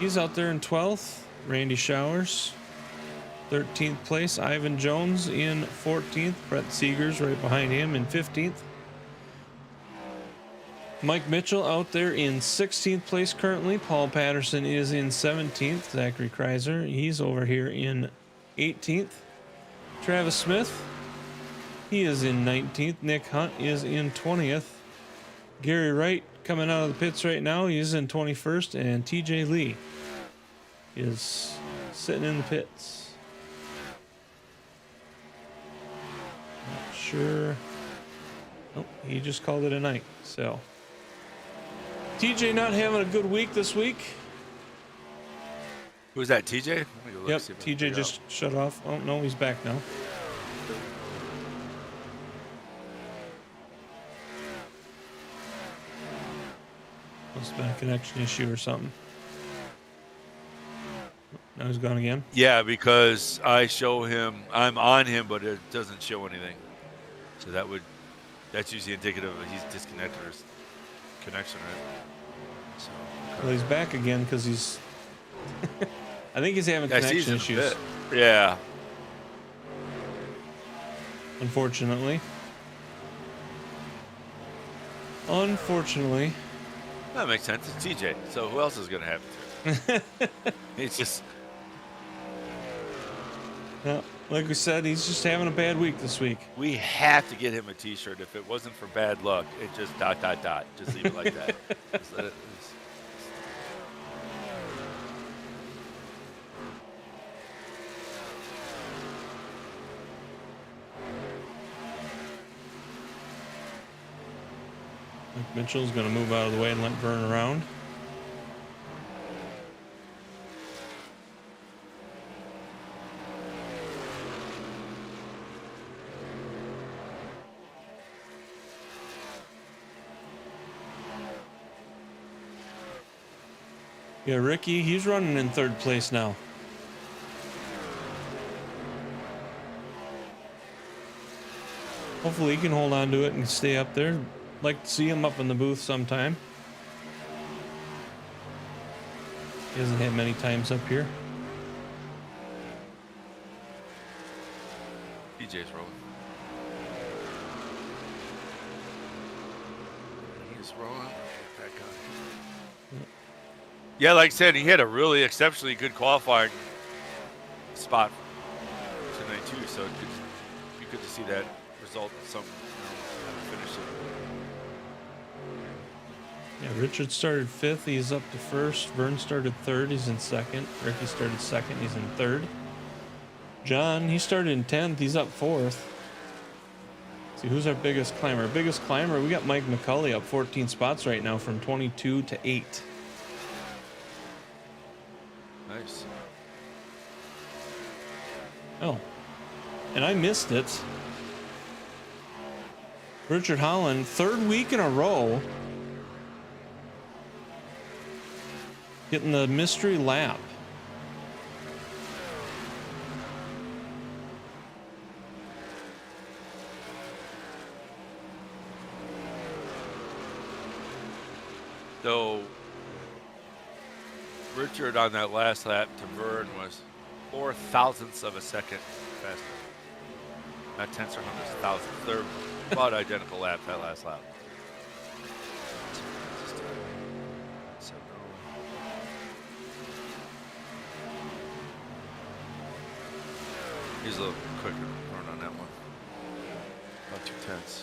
Speaker 1: He's out there in 12th. Randy Showers, 13th place. Ivan Jones in 14th. Brett Seegers right behind him in 15th. Mike Mitchell out there in 16th place currently. Paul Patterson is in 17th. Zachary Kreiser, he's over here in 18th. Travis Smith, he is in 19th. Nick Hunt is in 20th. Gary Wright coming out of the pits right now. He's in 21st, and TJ Lee is sitting in the pits. Not sure. Nope, he just called it a night. So TJ not having a good week this week.
Speaker 3: Who's that, TJ? Let me go look,
Speaker 1: Yep,
Speaker 3: see if I can
Speaker 1: TJ
Speaker 3: figure
Speaker 1: just shut off. Oh no, he's back now. Must have been a connection issue or something. Now he's gone again.
Speaker 3: Yeah, because I show him, I'm on him, but it doesn't show anything. So that's usually indicative of he's disconnected or connection, right? So,
Speaker 1: Well, he's back again because he's. I think he's having connection issues.
Speaker 3: Yeah.
Speaker 1: Unfortunately. Unfortunately.
Speaker 3: That makes sense. It's TJ. So who else is going to have it? It's just.
Speaker 1: Well, like we said, he's just having a bad week this week.
Speaker 3: We have to get him a T-shirt. If it wasn't for bad luck, it just ... Just leave it like that. Just let it.
Speaker 1: Mike Mitchell's going to move out of the way and let Vern around. Yeah, Ricky, he's running in third place now. Hopefully he can hold on to it and stay up there. Like to see him up in the booth sometime. He hasn't had many times up here.
Speaker 3: DJ's rolling. He's rolling. Back on. Yeah, like I said, he had a really exceptionally good qualifying spot tonight too. So it'd be good to see that result in some finish.
Speaker 1: Yeah, Richard started 5th. He's up to 1st. Vern started 3rd. He's in 2nd. Ricky started 2nd. He's in 3rd. John, he started in 10th. He's up 4th. See, who's our biggest climber? Biggest climber, we got Mike McCulley up 14 spots right now from 22 to 8.
Speaker 3: Nice.
Speaker 1: Oh, and I missed it. Richard Holland, 3rd week in a row, getting the mystery lap.
Speaker 3: So Richard on that last lap to Vern was 0.004 of a second faster. Not tenths or hundredths, thousandths. They're about identical laps that last lap. He's a little quicker Vern on that one. About 0.2.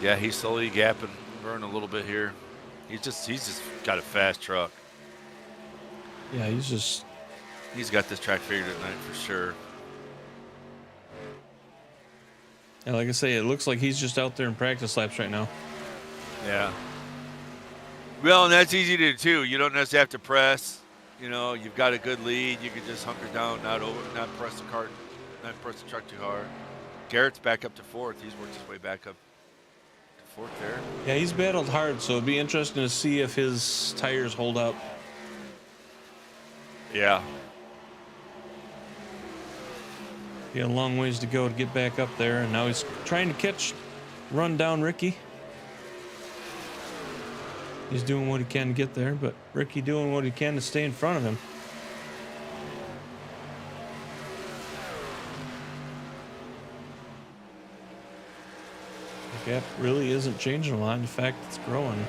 Speaker 3: Yeah, he's slowly gapping Vern a little bit here. He's just got a fast truck.
Speaker 1: Yeah, he's
Speaker 3: got this track figured at night for sure.
Speaker 1: Yeah, like I say, it looks like he's just out there in practice laps right now.
Speaker 3: Yeah. Well, and that's easy to do too. You don't necessarily have to press. You know, you've got a good lead. You can just hunker down, not press the cart, not press the truck too hard. Garrett's back up to 4th. He's worked his way back up to 4th there.
Speaker 1: Yeah, he's battled hard, so it'd be interesting to see if his tires hold up.
Speaker 3: Yeah.
Speaker 1: He had a long ways to go to get back up there, and now he's trying to run down Ricky. He's doing what he can to get there, but Ricky doing what he can to stay in front of him. The gap really isn't changing a lot. In fact, it's growing.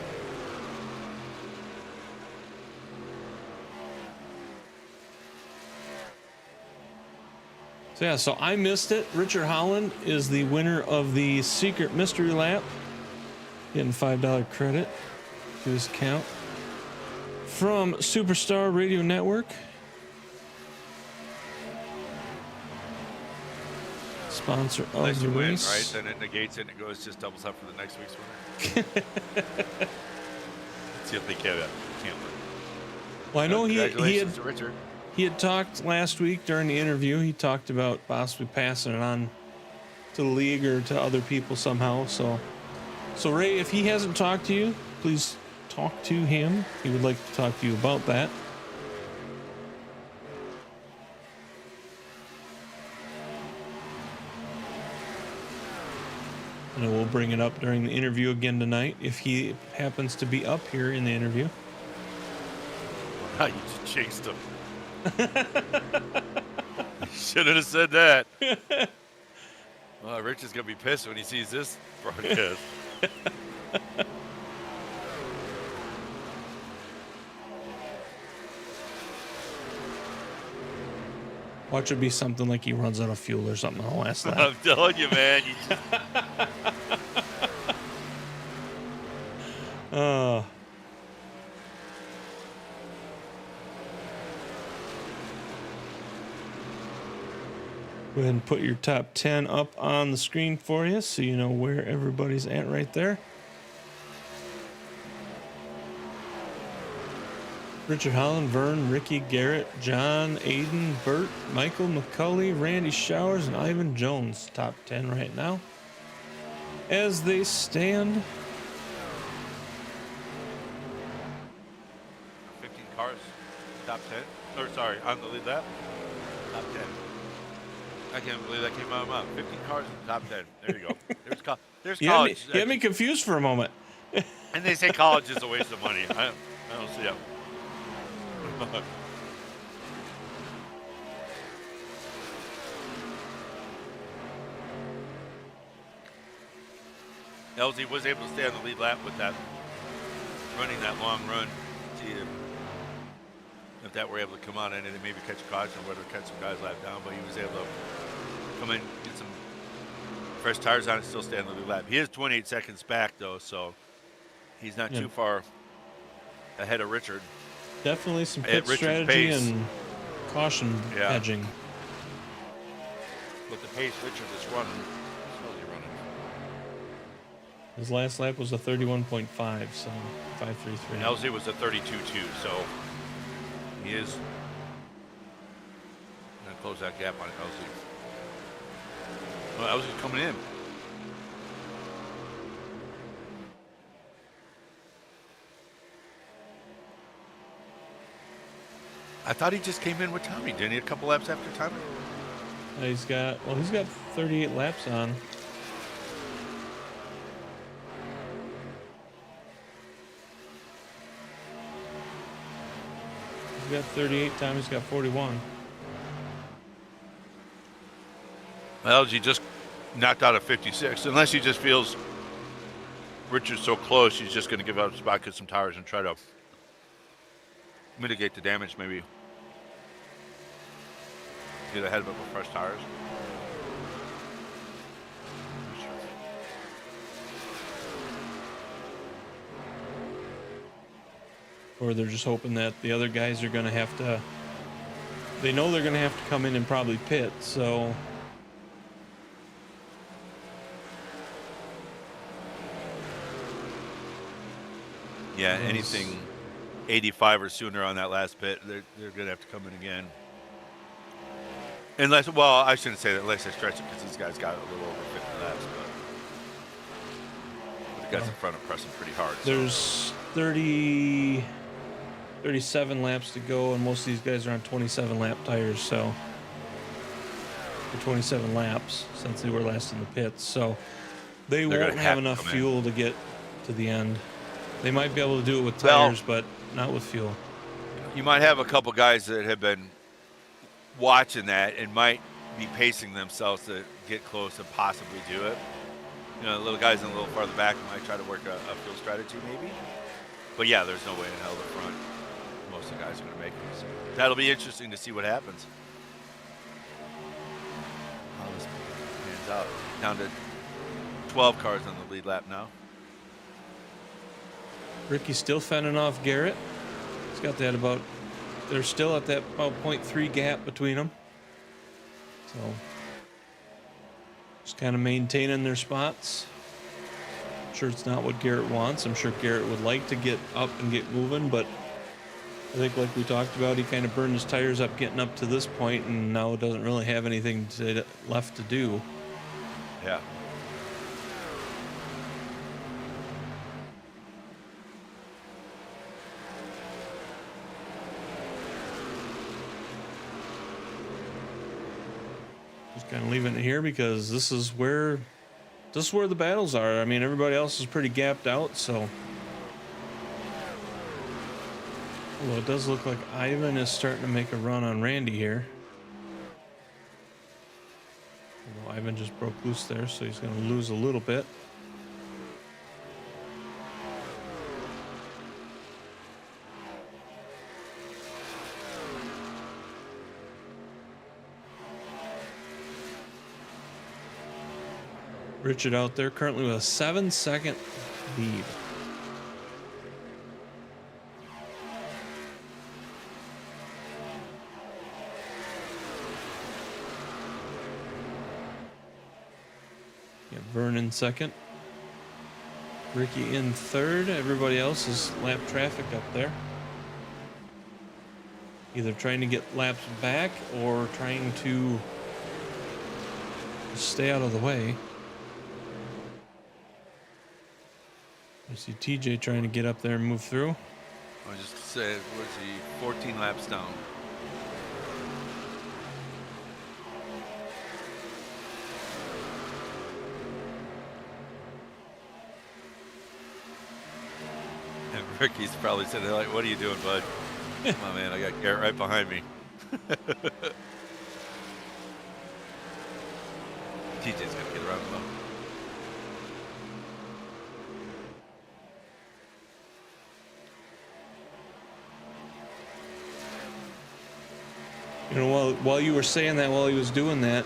Speaker 1: So yeah, so I missed it. Richard Holland is the winner of the Secret Mystery Lap. Getting $5 credit to his account from Superstar Radio Network. Sponsor of
Speaker 3: Unless
Speaker 1: the
Speaker 3: you win,
Speaker 1: race.
Speaker 3: right? Then it negates it and it goes just doubles up for the next week's winner. See if they can't win.
Speaker 1: Well, I know
Speaker 3: Congratulations to Richard.
Speaker 1: he had talked last week during the interview. He talked about possibly passing it on to the league or to other people somehow. So Ray, if he hasn't talked to you, please talk to him. He would like to talk to you about that. And we'll bring it up during the interview again tonight if he happens to be up here in the interview.
Speaker 3: You just chased him. Shouldn't have said that. Well, Rich is going to be pissed when he sees this broadcast.
Speaker 1: Watch it be something like he runs out of fuel or something on the last lap.
Speaker 3: I'm telling you, man. You just...
Speaker 1: Go ahead and put your top 10 up on the screen for you so you know where everybody's at right there. Richard Holland, Vern, Ricky, Garrett, John, Aiden, Bert, Michael, McCulley, Randy Showers, and Ivan Jones. Top 10 right now. As they stand.
Speaker 3: 15 cars, top 10. Or sorry, on the lead lap, top 10. I can't believe that came out of my mouth. 15 cars in the top 10. There you go. There's college.
Speaker 1: You had me confused for a moment.
Speaker 3: And they say college is a waste of money. I don't see it. LZ was able to stay on the lead lap with that, running that long run. See if that were able to come on in and maybe catch a caution or whether catch some guys lap down, but he was able to come in, get some fresh tires on and still stay on the lead lap. He is 28 seconds back though, so he's not too far ahead of Richard.
Speaker 1: Definitely some pit strategy
Speaker 3: pace.
Speaker 1: and caution edging.
Speaker 3: But the pace Richard is running, slowly running.
Speaker 1: His last lap was a 31.5, so 5.33.
Speaker 3: LZ was a 32.2, so he is going to close that gap on LZ. Well, LZ's coming in. I thought he just came in with Tommy, didn't he? A couple laps after Tommy?
Speaker 1: He's got 38 laps on. He's got 38, Tommy's got 41.
Speaker 3: Well, LG just knocked out a 56, unless he just feels Richard's so close, he's just going to give up a spot, get some tires, and try to mitigate the damage, maybe get ahead of it with fresh tires.
Speaker 1: Or they're just hoping that the other guys are going to have to, they know they're going to have to come in and probably pit, so.
Speaker 3: Yeah, anything 85 or sooner on that last pit, they're going to have to come in again. Unless, well, I shouldn't say that unless they stretch it because these guys got a little over 50 laps. But the guys in front are pressing pretty hard.
Speaker 1: There's 37 laps to go, and most of these guys are on 27 lap tires, so. For 27 laps since they were last in the pits, so they won't have enough fuel to get to the end. They might be able to do it with tires, but not with fuel.
Speaker 3: You might have a couple guys that have been watching that and might be pacing themselves to get close and possibly do it. You know, the little guys in a little farther back might try to work a fuel strategy maybe. But yeah, there's no way in hell the front most of the guys are going to make it. So that'll be interesting to see what happens. Evens out. Down to 12 cars on the lead lap now.
Speaker 1: Ricky's still fending off Garrett. He's got that about, they're still at that about 0.3 gap between them. So just kind of maintaining their spots. I'm sure it's not what Garrett wants. I'm sure Garrett would like to get up and get moving, but I think like we talked about, he kind of burned his tires up getting up to this point and now doesn't really have anything left to do.
Speaker 3: Yeah.
Speaker 1: Just kind of leaving it here because this is where the battles are. I mean, everybody else is pretty gapped out, so. Although it does look like Ivan is starting to make a run on Randy here. Although Ivan just broke loose there, so he's going to lose a little bit. Richard out there currently with a 7-second lead. Yeah, Vernon second. Ricky in third. Everybody else is lap traffic up there. Either trying to get laps back or trying to stay out of the way. I see TJ trying to get up there and move through.
Speaker 3: I was just say, what's he? 14 laps down. And Ricky's probably sitting there like, "What are you doing, bud? Come on, man! I got Garrett right behind me." TJ's gonna get around though.
Speaker 1: You know, while you were saying that, while he was doing that,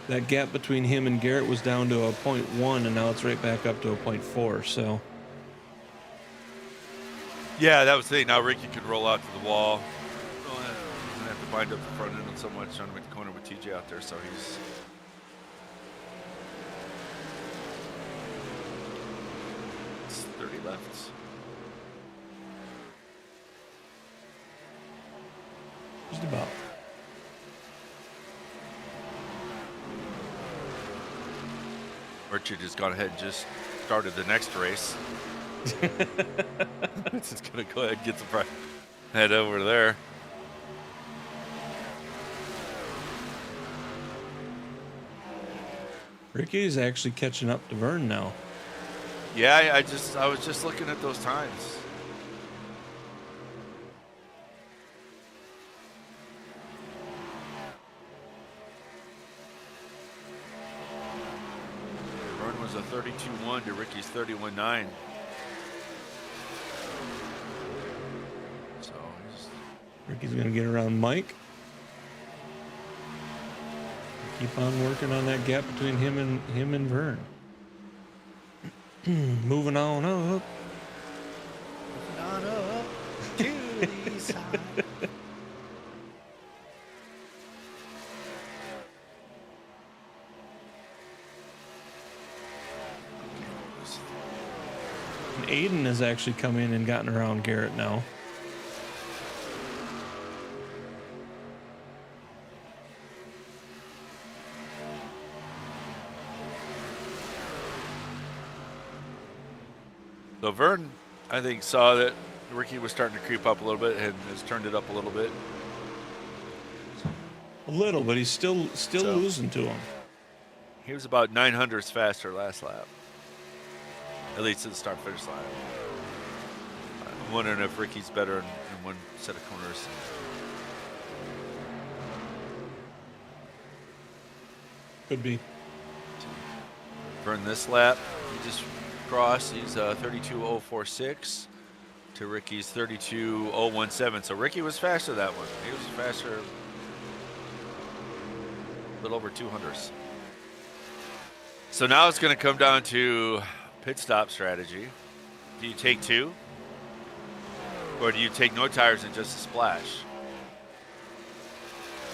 Speaker 1: that gap between him and Garrett was down to a 0.1, and now it's right back up to a 0.4. So,
Speaker 3: yeah, that was the thing. Now Ricky could roll out to the wall. Doesn't have to bind up the front end so much, trying to make the corner with TJ out there. So he's. It's 30 left.
Speaker 1: just about.
Speaker 3: Richard has gone ahead and just started the next race. It's just gonna go ahead and get the head over there.
Speaker 1: Ricky's actually catching up to Vern now.
Speaker 3: Yeah, I was just looking at those times. Vern was a 32.1 to Ricky's 31.9. So
Speaker 1: Ricky's gonna get around Mike. Keep on working on that gap between him and Vern. Moving on up.
Speaker 3: moving on up to the side.
Speaker 1: And Aiden has actually come in and gotten around Garrett now.
Speaker 3: So Vern, I think, saw that Ricky was starting to creep up a little bit and has turned it up a little bit.
Speaker 1: A little, but he's still losing to him.
Speaker 3: He was about 900ths faster last lap. At least at the start-finish line. I'm wondering if Ricky's better in one set of corners.
Speaker 1: Could be.
Speaker 3: Vern this lap, he just crossed. He's 32.046 to Ricky's 32.017. So Ricky was faster that one. He was faster, a little over 200s. So now it's going to come down to pit stop strategy. Do you take 2? Or do you take no tires and just a splash?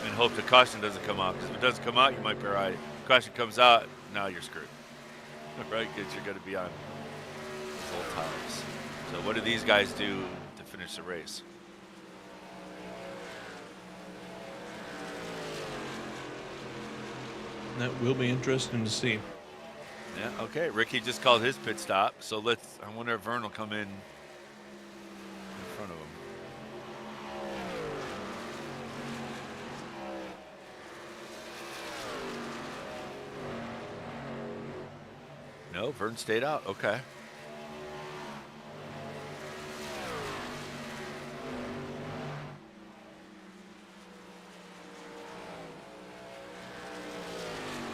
Speaker 3: And hope the caution doesn't come out. Because if it doesn't come out, you might be all right. Caution comes out, now you're screwed. Right? Because you're going to be on those old tires. So what do these guys do to finish the race?
Speaker 1: That will be interesting to see.
Speaker 3: Yeah, okay. Ricky just called his pit stop. So I wonder if Vern will come in front of him. No, Vern stayed out. Okay.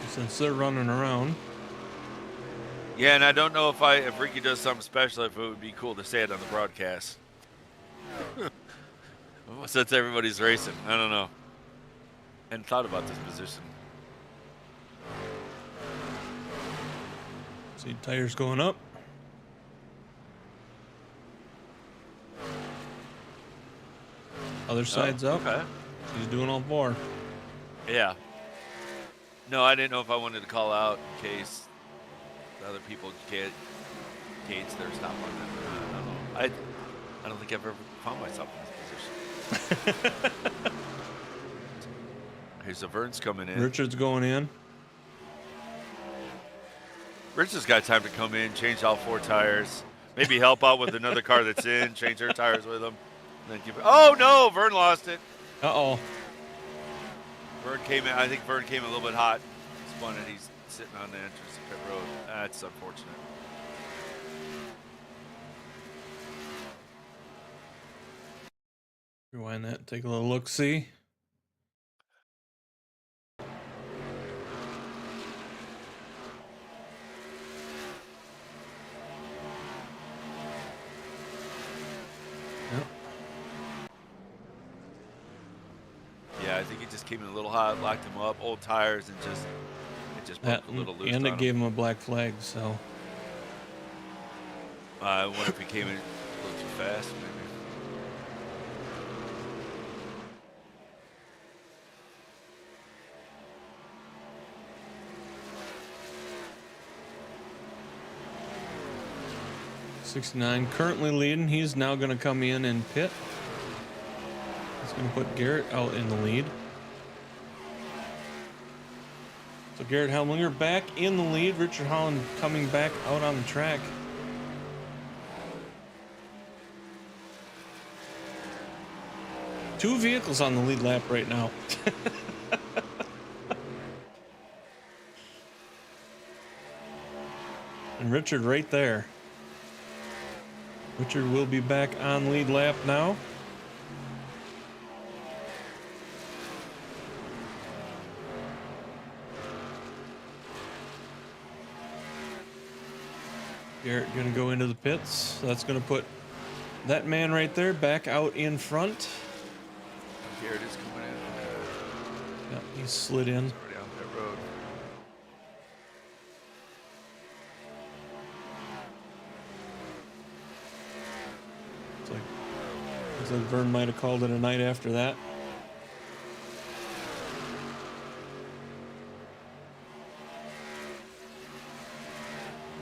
Speaker 1: Since they're running around.
Speaker 3: Yeah, and I don't know if Ricky does something special, if it would be cool to say it on the broadcast. Since everybody's racing, I don't know. Hadn't thought about this position.
Speaker 1: See tires going up. Other side's up.
Speaker 3: Okay.
Speaker 1: He's doing all 4.
Speaker 3: Yeah. No, I didn't know if I wanted to call out in case the other people get gates their stop on them. I don't know. I don't think I've ever found myself in this position. Okay, so Vern's coming in.
Speaker 1: Richard's going in.
Speaker 3: Richard's got time to come in, change all 4 tires, maybe help out with another car that's in, change their tires with them. And then oh no, Vern lost it.
Speaker 1: Uh-oh.
Speaker 3: Vern came in. I think Vern came in a little bit hot. Spun it. He's sitting on the entrance to pit road. That's unfortunate.
Speaker 1: Rewind that. Take a little look-see. Yep.
Speaker 3: Yeah, I think he just came in a little hot, locked him up, old tires, and it just broke a little loose.
Speaker 1: And it
Speaker 3: on
Speaker 1: gave
Speaker 3: him.
Speaker 1: him a black flag, so.
Speaker 3: I wonder if he came in a little too fast, maybe.
Speaker 1: '69 currently leading. He's now going to come in and pit. He's going to put Garrett out in the lead. So Garrett Helmlinger back in the lead. Richard Holland coming back out on the track. Two vehicles on the lead lap right now. And Richard right there. Richard will be back on lead lap now. Garrett going to go into the pits. So that's going to put that man right there back out in front.
Speaker 3: Garrett is coming in.
Speaker 1: Yep, he slid in.
Speaker 3: He's already on pit road.
Speaker 1: Looks like Vern might have called it a night after that.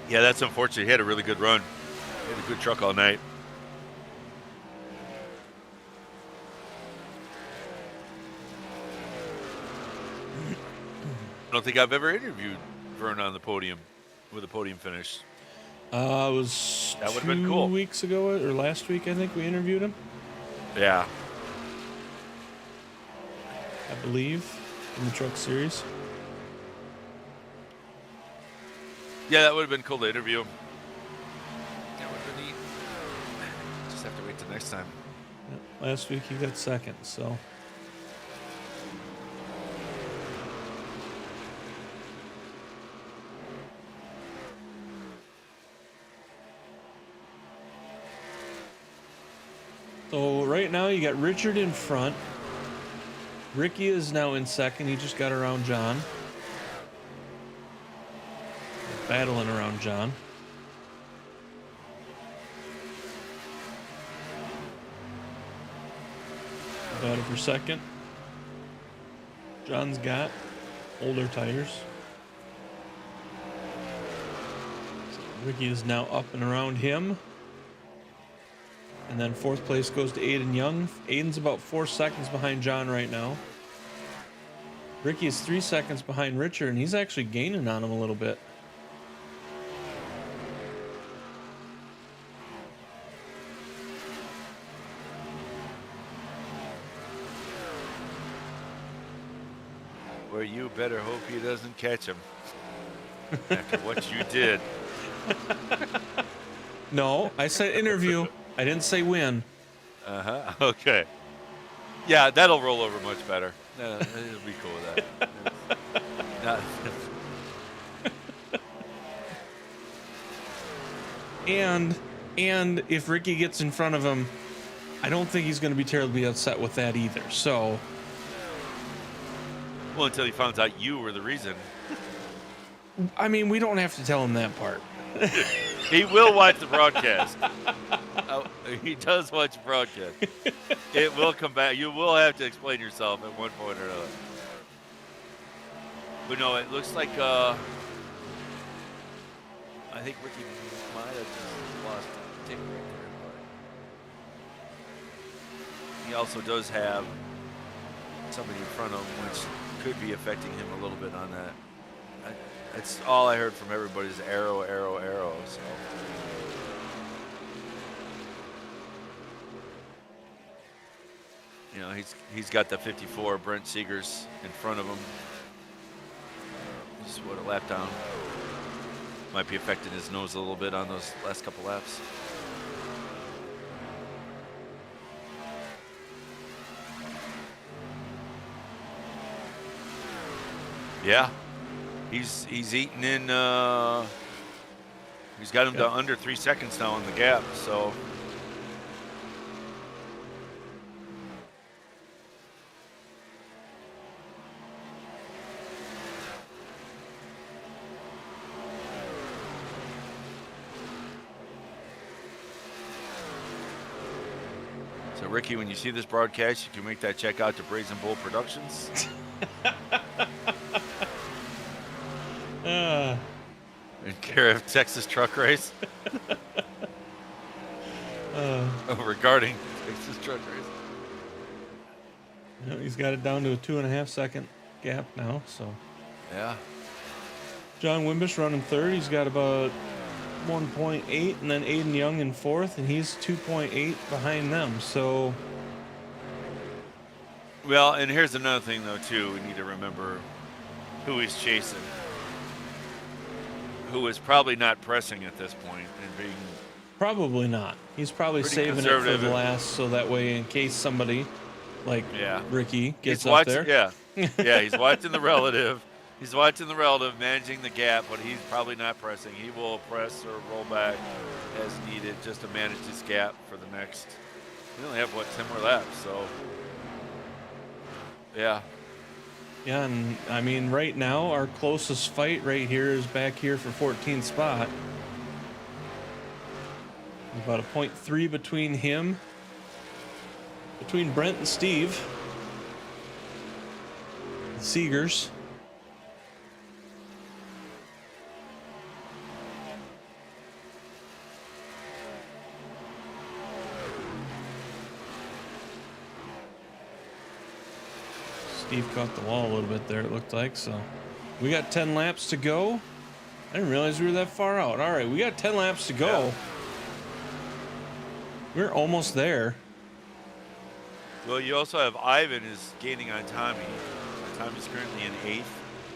Speaker 3: Yeah, that's unfortunate. He had a really good run. He had a good truck all night. I don't think I've ever interviewed Vern on the podium with a podium finish.
Speaker 1: It was
Speaker 3: That would've been cool.
Speaker 1: 2 weeks ago, or last week, I think we interviewed him.
Speaker 3: Yeah.
Speaker 1: I believe, in the truck series.
Speaker 3: Yeah, that would have been cool to interview him. That would have been neat. Just have to wait till next time.
Speaker 1: Yep, last week he got second, so. So right now you got Richard in front. Ricky is now in second. He just got around John. battling around John. Battle for second. John's got older tires. So Ricky is now up and around him. And then fourth place goes to Aiden Young. Aiden's about 4 seconds behind John right now. Ricky is 3 seconds behind Richard, and he's actually gaining on him a little bit.
Speaker 3: Well, you better hope he doesn't catch him after what you did.
Speaker 1: No, I said interview. I didn't say win.
Speaker 3: Uh-huh. Okay. Yeah, that'll roll over much better. It'll be cool with that.
Speaker 1: And if Ricky gets in front of him, I don't think he's going to be terribly upset with that either. So,
Speaker 3: well, until he finds out you were the reason.
Speaker 1: I mean, we don't have to tell him that part.
Speaker 3: He will watch the broadcast. He does watch the broadcast. It will come back. You will have to explain yourself at one point or another. But no, it looks like I think Ricky might have just lost a tick right there. But he also does have somebody in front of him, which could be affecting him a little bit on that. That's all I heard from everybody is arrow, arrow, arrow. So. You know, he's got the 54 Brent Seegers in front of him. Just what a lap down. Might be affecting his nose a little bit on those last couple laps. Yeah, he's eating in. He's got him to under 3 seconds now on the gap. So. So Ricky, when you see this broadcast, you can make that check out to Brazen Bull Productions. In care of Texas Truck Race. Regarding Texas Truck Race.
Speaker 1: You know, he's got it down to a 2.5 second gap now. So
Speaker 3: yeah.
Speaker 1: John Wimbish running third. He's got about 1.8, and then Aiden Young in fourth, and he's 2.8 behind them. So,
Speaker 3: well, and here's another thing though too. We need to remember who he's chasing, who is probably not pressing at this point and being
Speaker 1: probably not. He's probably saving it for the last, so that way in case somebody like Ricky gets up there.
Speaker 3: Yeah, yeah, he's watching the relative. He's watching the relative, managing the gap, but he's probably not pressing. He will press or roll back as needed just to manage this gap for the next. We only have, 10 more laps, so. Yeah.
Speaker 1: Yeah, and I mean, right now, our closest fight right here is back here for 14th spot. About a 0.3 between him, between Brent and Steve. The Seegers. Steve caught the wall a little bit there, it looked like. So we got 10 laps to go. I didn't realize we were that far out. All right, we got 10 laps to go. Yeah. We're almost there.
Speaker 3: Well, you also have Ivan is gaining on Tommy. Tommy's currently in 8th.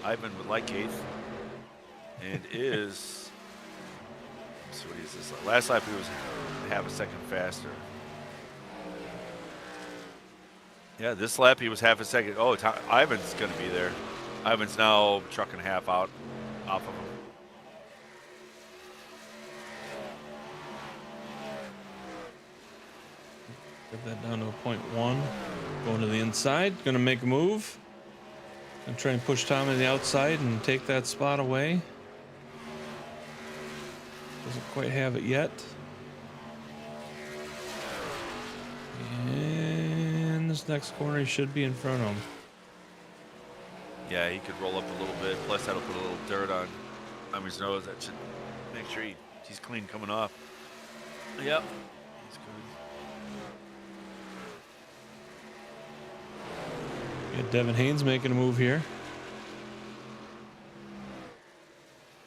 Speaker 3: Ivan would like 8th. And is, let's see what he is this. Last lap he was half a second faster. Yeah, this lap he was half a second. Oh, Ivan's going to be there. Ivan's now trucking half out off of him.
Speaker 1: Get that down to a 0.1. Going to the inside. Going to make a move. And try and push Tom to the outside and take that spot away. Doesn't quite have it yet. And this next corner, he should be in front of him.
Speaker 3: Yeah, he could roll up a little bit. Plus, that'll put a little dirt on his nose. That should make sure he's clean coming off. Yep. He's good.
Speaker 1: Yeah, Devin Haynes making a move here.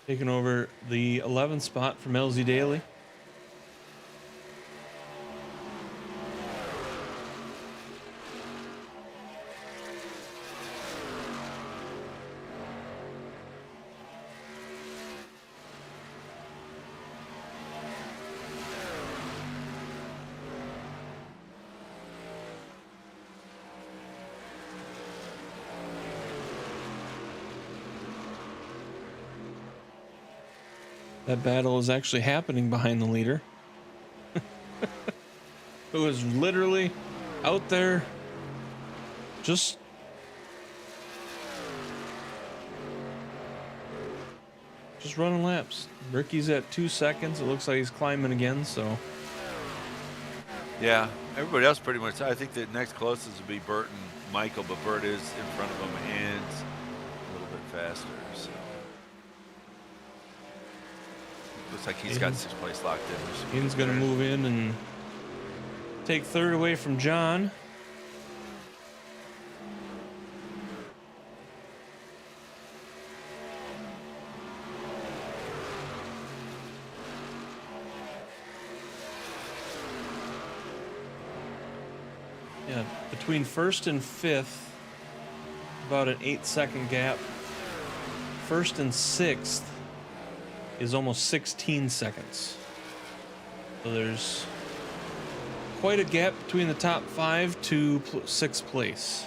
Speaker 1: Taking over the 11th spot from LZ Daly. That battle is actually happening behind the leader. Who is literally out there just running laps. Ricky's at 2 seconds. It looks like he's climbing again, so.
Speaker 3: Yeah, everybody else pretty much. I think the next closest would be Bert and Michael, but Bert is in front of him and a little bit faster. So. Looks like he's got 6th place locked in.
Speaker 1: Ian's going to move in and take 3rd away from John. Yeah, between 1st and 5th, about an 8-second gap. 1st and 6th is almost 16 seconds. So there's quite a gap between the top 5 to 6th place.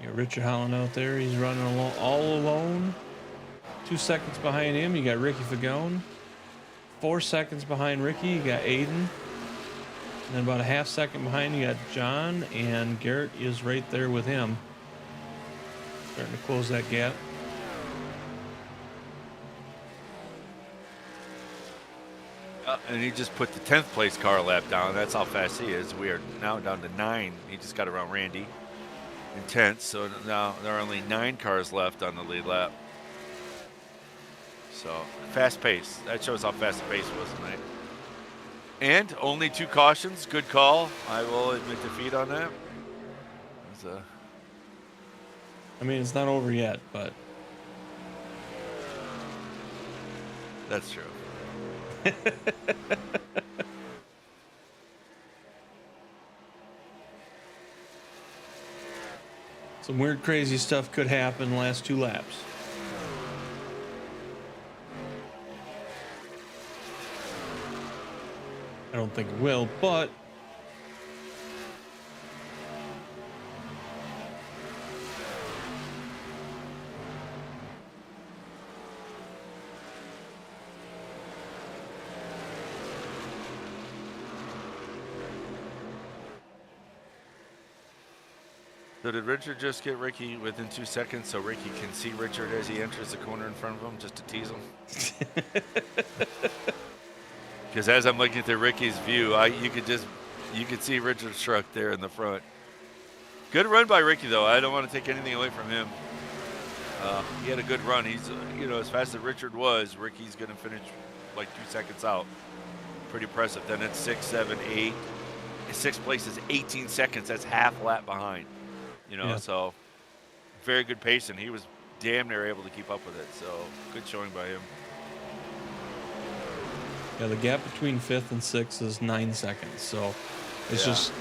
Speaker 1: You got Richard Holland out there. He's running all alone. 2 seconds behind him, you got Ricky Fagone. 4 seconds behind Ricky, you got Aiden. And then about a half second behind, you got John, and Garrett is right there with him. Starting to close that gap.
Speaker 3: And he just put the 10th place car lap down. That's how fast he is. We are now down to 9. He just got around Randy in 10th. So now there are only 9 cars left on the lead lap. So fast pace. That shows how fast the pace was tonight. And only 2 cautions. Good call. I will admit defeat on that.
Speaker 1: I mean, it's not over yet, but
Speaker 3: that's true.
Speaker 1: some weird, crazy stuff could happen the last 2 laps. I don't think it will, but
Speaker 3: So did Richard just get Ricky within 2 seconds so Ricky can see Richard as he enters the corner in front of him just to tease him? Because as I'm looking through Ricky's view, you could see Richard's truck there in the front. Good run by Ricky though. I don't want to take anything away from him. He had a good run. He's as fast as Richard was, Ricky's going to finish like 2 seconds out. Pretty impressive. Then it's 6, 7, 8. 6th place is 18 seconds. That's half lap behind.
Speaker 1: Yeah.
Speaker 3: So very good pace, and he was damn near able to keep up with it. So good showing by him.
Speaker 1: Yeah, the gap between 5th and 6th is 9 seconds. So it's just,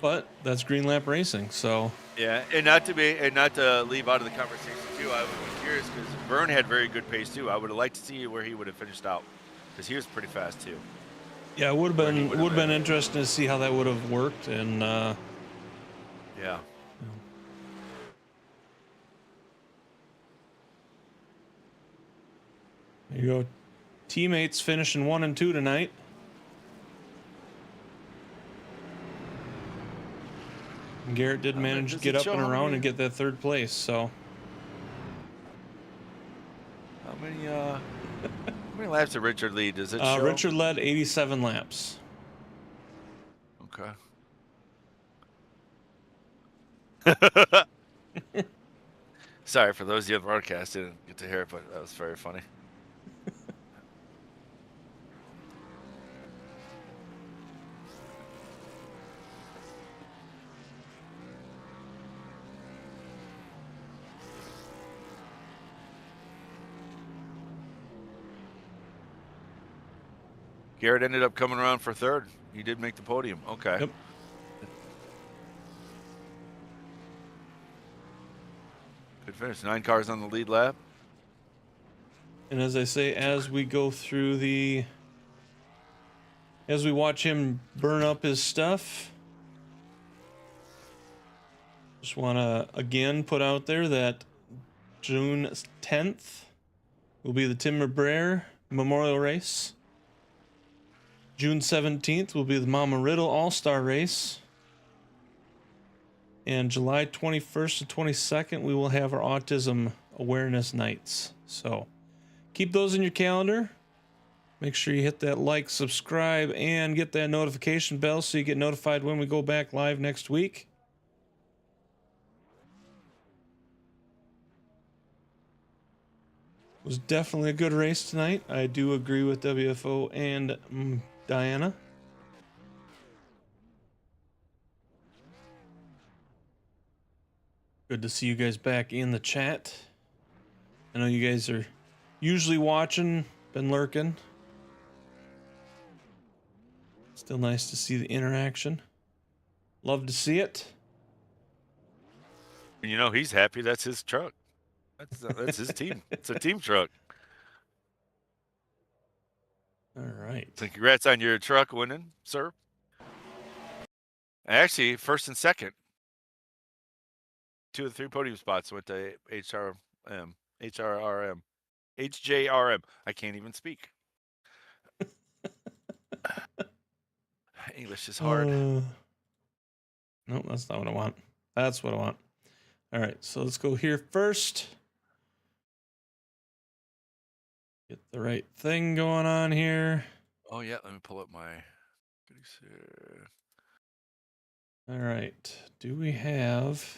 Speaker 1: but that's green lap racing. So
Speaker 3: yeah, and not to leave out of the conversation too. I would be curious because Vern had very good pace too. I would have liked to see where he would have finished out because he was pretty fast too.
Speaker 1: Yeah, it would have been interesting to see how that would have worked, and
Speaker 3: yeah.
Speaker 1: There you go. Teammates finishing 1 and 2 tonight. And Garrett did manage to get up and around and get that 3rd place, so.
Speaker 3: How many laps did Richard lead? Does it show?
Speaker 1: Richard led 87 laps.
Speaker 3: Okay. Sorry for those of you on the broadcast didn't get to hear it, but that was very funny. Garrett ended up coming around for third. He did make the podium. Okay.
Speaker 1: Yep.
Speaker 3: Good finish. 9 cars on the lead lap.
Speaker 1: And as I say, as we go through as we watch him burn up his stuff, just want to again put out there that June 10th will be the Tim Brer Memorial Race. June 17th will be the Mama Riddle All-Star Race. And July 21st and 22nd, we will have our Autism Awareness Nights. So keep those in your calendar. Make sure you hit that like, subscribe, and get that notification bell so you get notified when we go back live next week. It was definitely a good race tonight. I do agree with WFO and Diana. Good to see you guys back in the chat. I know you guys are usually watching, been lurking. Still nice to see the interaction. Love to see it.
Speaker 3: You know, he's happy. That's his truck. That's his team. It's a team truck.
Speaker 1: All right.
Speaker 3: So congrats on your truck winning, sir. Actually, first and second. 2 of the 3 podium spots went to HRM. HJRM. I can't even speak. English is hard.
Speaker 1: Nope, that's not what I want. That's what I want. All right, so let's go here first. Get the right thing going on here.
Speaker 3: Oh, yeah. Let me pull up my goodies here.
Speaker 1: All right. Do we have...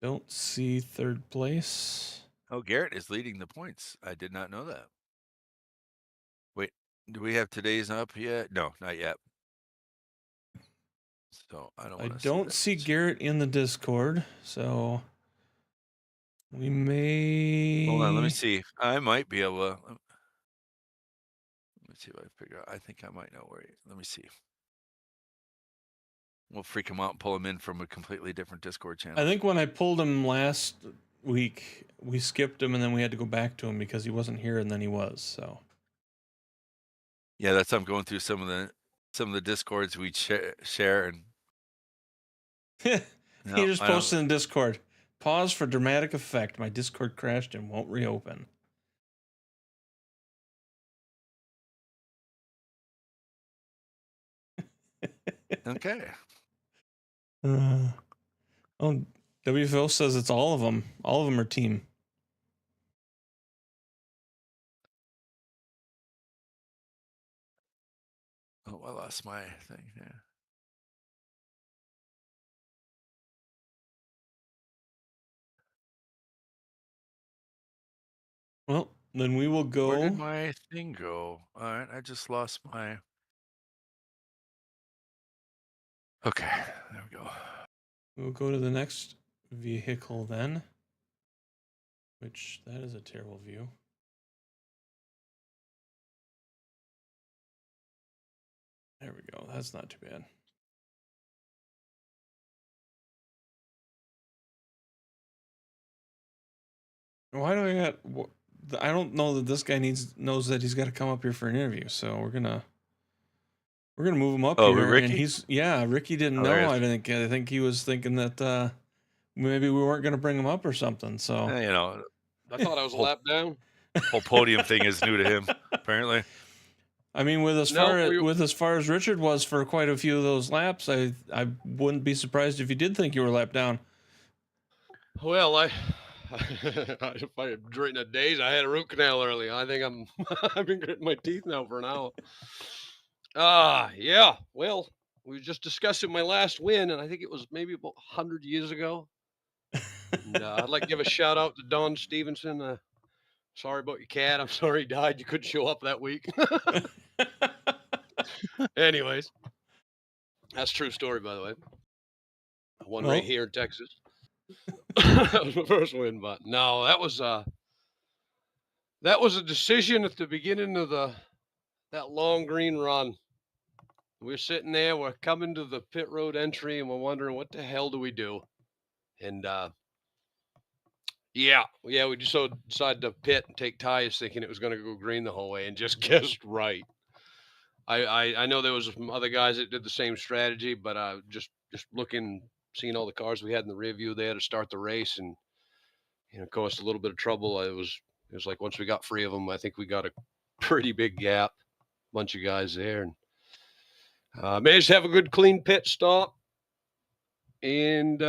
Speaker 1: Don't see third place.
Speaker 3: Oh, Garrett is leading the points. I did not know that. Wait, do we have today's up yet? No, not yet. So I don't
Speaker 1: see Garrett in the Discord, so we may...
Speaker 3: Hold on, let me see. I might be able to... Let me see if I figure out. I think I might know where let me see. We'll freak him out and pull him in from a completely different Discord channel.
Speaker 1: I think when I pulled him last week, we skipped him and then we had to go back to him because he wasn't here and then he was, so.
Speaker 3: Yeah, that's I'm going through some of the Discords we share and
Speaker 1: he just posted in Discord. Pause for dramatic effect. My Discord crashed and won't reopen.
Speaker 3: Okay.
Speaker 1: Oh, WFO says it's all of them. All of them are team.
Speaker 3: Oh, I lost my thing. Yeah.
Speaker 1: Well, then we will go.
Speaker 3: Where did my thing go? All right, I just lost my... Okay, there we go.
Speaker 1: We'll go to the next vehicle then. Which, that is a terrible view. There we go. That's not too bad. Why do I got... I don't know that this guy knows that he's got to come up here for an interview, so we're gonna move him up here.
Speaker 3: Ricky?
Speaker 1: And Ricky didn't know. I think he was thinking that maybe we weren't gonna bring him up or something. So
Speaker 3: you know,
Speaker 4: I thought I was a lap down.
Speaker 3: Whole podium thing is new to him, apparently.
Speaker 1: I mean, with
Speaker 4: No,
Speaker 1: as far as Richard was for quite a few of those laps, I wouldn't be surprised if you did think you were lapped down.
Speaker 4: Well, if I'm during the days, I had a root canal early. I think I've been gritting my teeth now for an hour. Yeah. Well, we were just discussing my last win, and I think it was maybe about 100 years ago. And I'd like to give a shout out to Don Stevenson. Sorry about your cat. I'm sorry he died. You couldn't show up that week. Anyways, that's a true story, by the way. I won right here in Texas. That was my first win, but no, that was a decision at the beginning of that long green run. We're sitting there, we're coming to the pit road entry, and we're wondering what the hell do we do? And yeah, we just decided to pit and take tires, thinking it was going to go green the whole way, and just guessed right. I know there was some other guys that did the same strategy, but just looking, seeing all the cars we had in the rear view there to start the race, and caused a little bit of trouble. It was like once we got 3 of them, I think we got a pretty big gap, bunch of guys there, and managed to have a good clean pit stop. And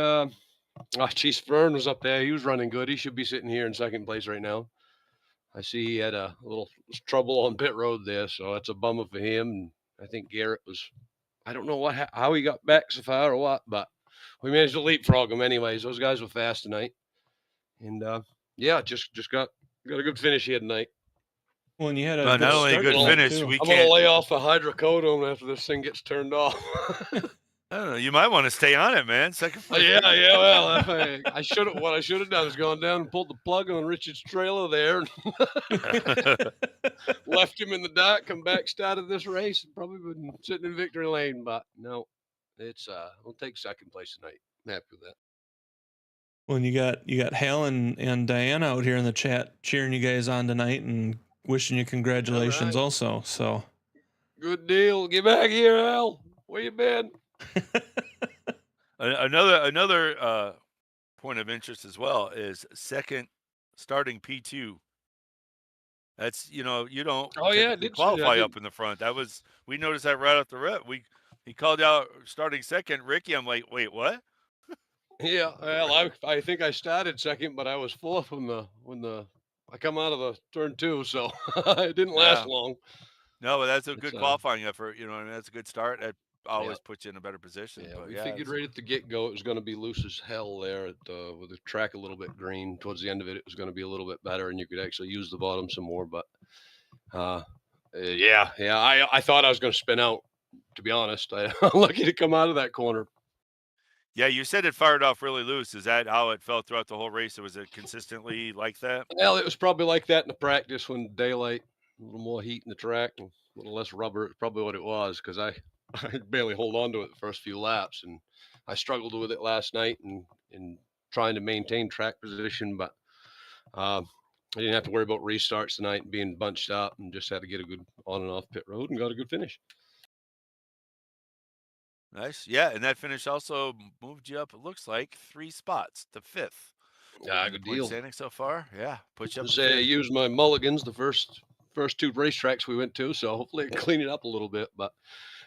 Speaker 4: geez, Fern was up there. He was running good. He should be sitting here in second place right now. I see he had a little trouble on pit road there, so that's a bummer for him. And I think Garrett was, I don't know how he got back so far or what, but we managed to leapfrog him anyways. Those guys were fast tonight. And yeah, just got a good finish here tonight.
Speaker 1: Well, and you had
Speaker 3: not only a good finish,
Speaker 4: I'm gonna lay off the hydrocodone after this thing gets turned off.
Speaker 3: I don't know. You might want to stay on it, man. Second place.
Speaker 4: Yeah. Well, I should have. What I should have done is gone down and pulled the plug on Richard's trailer there, and left him in the dark. Come back, started this race, and probably been sitting in victory lane. But no, it's we'll take second place tonight. I'm happy with that.
Speaker 1: Well, and you got Hal and Diana out here in the chat cheering you guys on tonight and wishing you congratulations also. So
Speaker 4: good deal. Get back here, Al. Where you been?
Speaker 3: Another point of interest as well is second starting P2. That's you don't qualify up in the front. We noticed that right off the rip. He called out starting second, Ricky. I'm like, wait, what?
Speaker 4: Yeah, well, I think I started second, but I was fourth when I come out of the turn 2, so it didn't last long.
Speaker 3: No, but that's a good qualifying effort. That's a good start. That always puts you in a better position.
Speaker 4: Yeah, we figured right at the get-go it was going to be loose as hell there with the track a little bit green. Towards the end of it, it was going to be a little bit better, and you could actually use the bottom some more. But I thought I was going to spin out. To be honest, I'm lucky to come out of that corner.
Speaker 3: Yeah, you said it fired off really loose. Is that how it felt throughout the whole race? Was it consistently like that?
Speaker 4: Well, it was probably like that in the practice when daylight, a little more heat in the track, and a little less rubber. It's probably what it was, because I barely hold on to it the first few laps, and I struggled with it last night and trying to maintain track position, but I didn't have to worry about restarts tonight and being bunched up, and just had to get a good on and off pit road and got a good finish.
Speaker 3: Nice. Yeah, and that finish also moved you up, it looks like, 3 spots to 5th.
Speaker 4: Yeah, good deal.
Speaker 3: Standing so far. Yeah, put you up.
Speaker 4: I used my mulligans the first 2 racetracks we went to, so hopefully it clean it up a little bit. But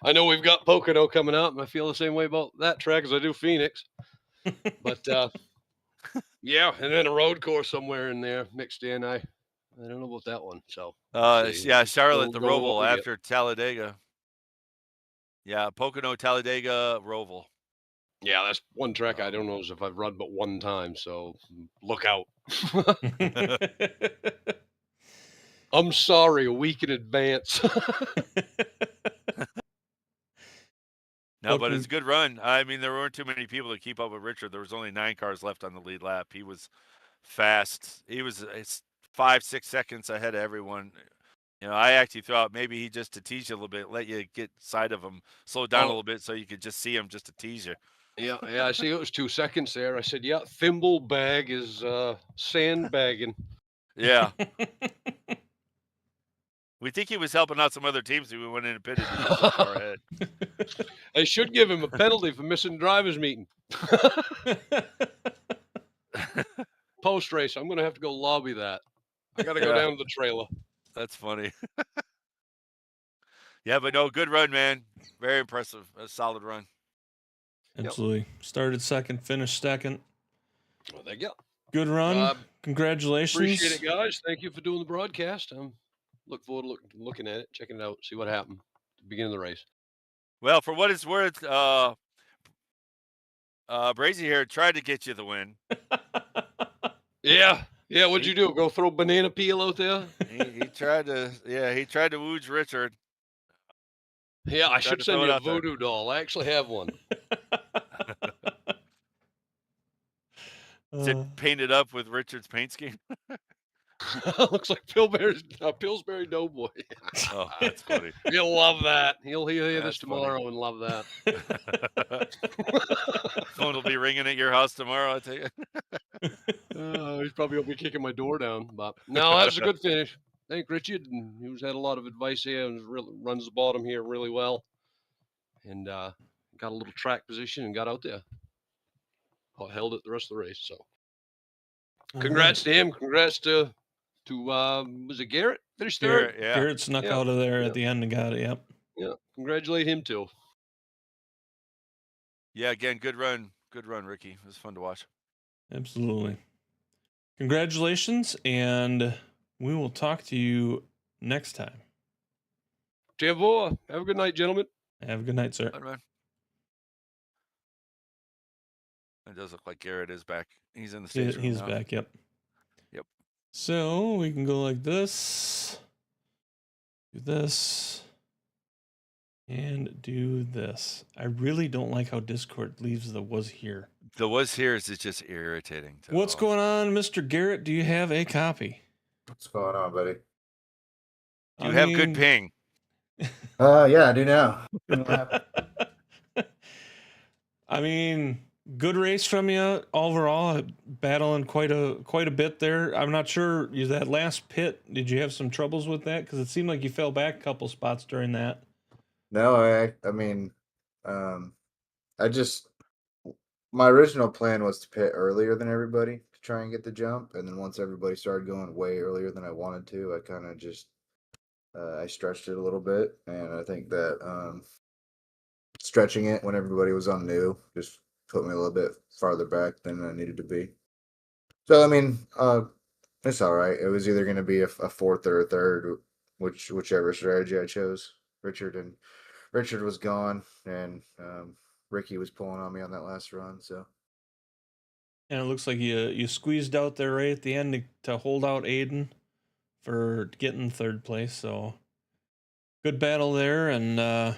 Speaker 4: I know we've got Pocono coming out, and I feel the same way about that track as I do Phoenix. But yeah, and then a road course somewhere in there mixed in. I don't know about that one. So
Speaker 3: yeah, Charlotte, the Roval after Talladega. Yeah, Pocono, Talladega, Roval.
Speaker 4: Yeah, that's one track I don't know if I've run but one time, so look out. I'm sorry, a week in advance.
Speaker 3: No, but it's a good run. I mean, there weren't too many people to keep up with Richard. There was only 9 cars left on the lead lap. He was fast. It's 5-6 seconds ahead of everyone. I actually thought maybe he just to tease you a little bit, let you get side of him, slow down a little bit so you could just see him just to tease you.
Speaker 4: Yeah, I see it was 2 seconds there. I said, yeah, thimble bag is sandbagging.
Speaker 3: Yeah. We think he was helping out some other teams who went in and pitted so far ahead.
Speaker 4: They should give him a penalty for missing driver's meeting. Post-race, I'm going to have to go lobby that. I got to go down to the trailer.
Speaker 3: That's funny. Yeah, but no, good run, man. Very impressive. A solid run.
Speaker 1: Absolutely. Started second, finished second.
Speaker 4: Well, there you go.
Speaker 1: Good run. Congratulations.
Speaker 4: Appreciate it, guys. Thank you for doing the broadcast. Look forward to looking at it, checking it out, see what happened at the beginning of the race.
Speaker 3: Well, for what it's worth, Brazy here tried to get you the win.
Speaker 4: Yeah. What'd you do? Go throw banana peel out there?
Speaker 3: He tried to, he tried to wooge Richard.
Speaker 4: Yeah, I should send you a
Speaker 3: there.
Speaker 4: voodoo doll. I actually have one.
Speaker 3: Is it painted up with Richard's paint scheme?
Speaker 4: Looks like Pillsbury Doughboy.
Speaker 3: Oh, that's funny.
Speaker 4: He'll love that. He'll hear this
Speaker 3: That's
Speaker 4: tomorrow and love that.
Speaker 3: Phone will be ringing at your house tomorrow, I tell you.
Speaker 4: He's probably gonna be kicking my door down. But no, that was a good finish. Thank Richard, and he's had a lot of advice here and runs the bottom here really well, and got a little track position and got out there. Held it the rest of the race. So, congrats to him. Congrats to was it Garrett? Finished third.
Speaker 1: Garrett snuck out of there at the end and got it. Yep.
Speaker 4: Yeah. Congratulate him too.
Speaker 3: Yeah. Again, good run. Good run, Ricky. It was fun to watch.
Speaker 1: Absolutely. Congratulations, and we will talk to you next time.
Speaker 4: Have a good night, gentlemen.
Speaker 1: Have a good night, sir.
Speaker 3: Bye, man. It does look like Garrett is back. He's in the stage room
Speaker 1: He's
Speaker 3: now.
Speaker 1: back, yep.
Speaker 3: Yep.
Speaker 1: So we can go like this, do this, and do this. I really don't like how Discord leaves the was here.
Speaker 3: The was here is just irritating.
Speaker 1: What's going on, Mr. Garrett? Do you have a copy?
Speaker 5: What's going on, buddy?
Speaker 3: Do you have good ping?
Speaker 5: Yeah, I do now.
Speaker 1: I mean, good race from you overall, battling quite a bit there. I'm not sure, that last pit, did you have some troubles with that? Because it seemed like you fell back a couple spots during that.
Speaker 5: No, I mean, my original plan was to pit earlier than everybody to try and get the jump, and then once everybody started going way earlier than I wanted to, I kind of just I stretched it a little bit, and I think that stretching it when everybody was on new just put me a little bit farther back than I needed to be. So I mean, it's all right. It was either going to be a fourth or a third, whichever strategy I chose. Richard was gone, and Ricky was pulling on me on that last run. So,
Speaker 1: and it looks like you squeezed out there right at the end to hold out Aiden for getting third place. So good battle there, and it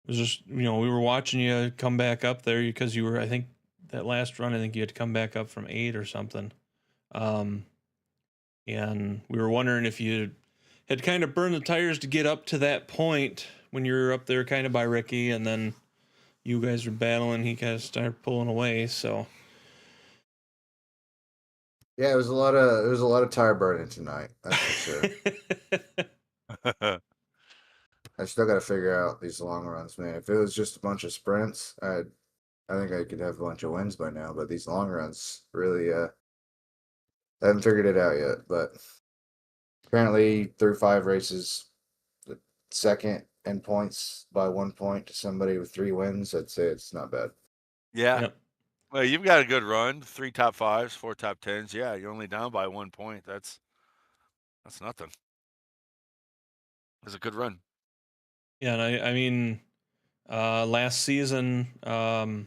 Speaker 1: was just, we were watching you come back up there because you were, I think that last run, I think you had to come back up from 8 or something. And we were wondering if you had kind of burned the tires to get up to that point when you were up there kind of by Ricky, and then you guys were battling, he kind of started pulling away. So
Speaker 5: yeah, it was a lot of tire burning tonight. That's for sure. I still got to figure out these long runs, man. If it was just a bunch of sprints, I think I could have a bunch of wins by now. But these long runs, really, I haven't figured it out yet. But apparently, through 5 races, the second in points by 1 point to somebody with 3 wins, I'd say it's not bad.
Speaker 3: Yeah.
Speaker 1: Yep.
Speaker 3: Well, you've got a good run. 3 top 5s, 4 top 10s. Yeah, you're only down by 1 point. That's nothing. It's a good run.
Speaker 1: yeah, and I mean, last season, Adam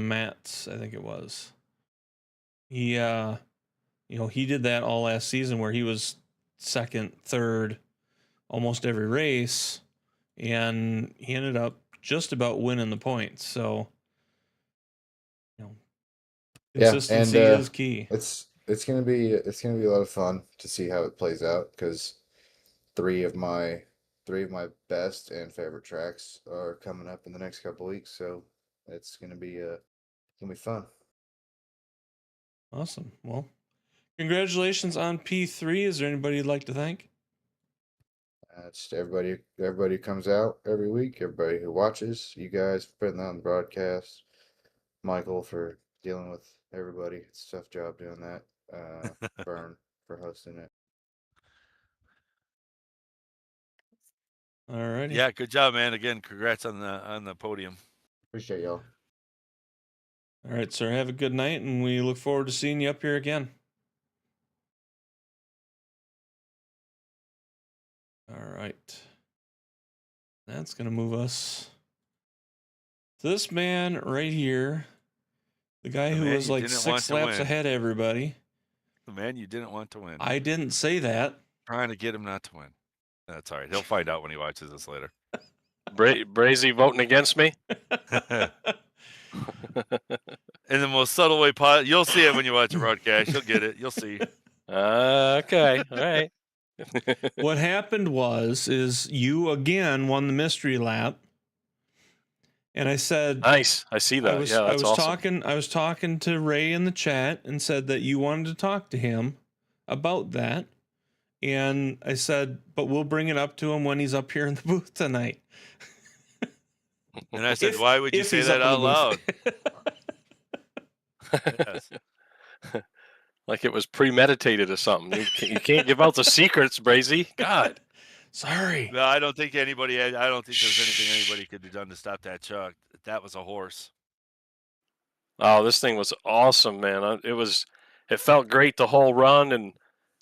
Speaker 1: Matz, I think it was. He, he did that all last season where he was second, third, almost every race, and he ended up just about winning the points. So, consistency is key.
Speaker 5: It's gonna be a lot of fun to see how it plays out, because 3 of my best and favorite tracks are coming up in the next couple weeks. So it's gonna be fun.
Speaker 1: Awesome. Well, congratulations on P3. Is there anybody you'd like to thank?
Speaker 5: Just everybody who comes out every week, everybody who watches, you guys for putting that on the broadcast, Michael for dealing with everybody. It's a tough job doing that. Burn for hosting it.
Speaker 1: All righty.
Speaker 3: Yeah, good job, man. Again, congrats on the podium.
Speaker 5: Appreciate y'all.
Speaker 1: All right, sir. Have a good night, and we look forward to seeing you up here again. All right. That's going to move us to this man right here. The guy
Speaker 3: The
Speaker 1: who
Speaker 3: man
Speaker 1: was
Speaker 3: you
Speaker 1: like
Speaker 3: didn't
Speaker 1: 6
Speaker 3: want to
Speaker 1: laps
Speaker 3: win.
Speaker 1: ahead of everybody.
Speaker 3: The man you didn't want to win.
Speaker 1: I didn't say that.
Speaker 3: Trying to get him not to win. That's all right. He'll find out when he watches this later.
Speaker 6: Brazy voting against me?
Speaker 3: In the most subtle way possible. You'll see it when you watch the broadcast. You'll get it. You'll see.
Speaker 6: Okay. All right.
Speaker 1: What happened is you again won the mystery lap. And I said,
Speaker 6: Nice. I see that. Yeah, that's awesome.
Speaker 1: I was talking to Ray in the chat and said that you wanted to talk to him about that. And I said, but we'll bring it up to him when he's up here in the booth tonight.
Speaker 3: And I said, why would you say that out loud? Yes.
Speaker 6: Like it was premeditated or something. You can't give out the secrets, Brazy. God.
Speaker 1: Sorry.
Speaker 3: No, I don't think there's anything anybody could have done to stop that truck. That was a horse.
Speaker 6: Oh, this thing was awesome, man. It felt great the whole run, and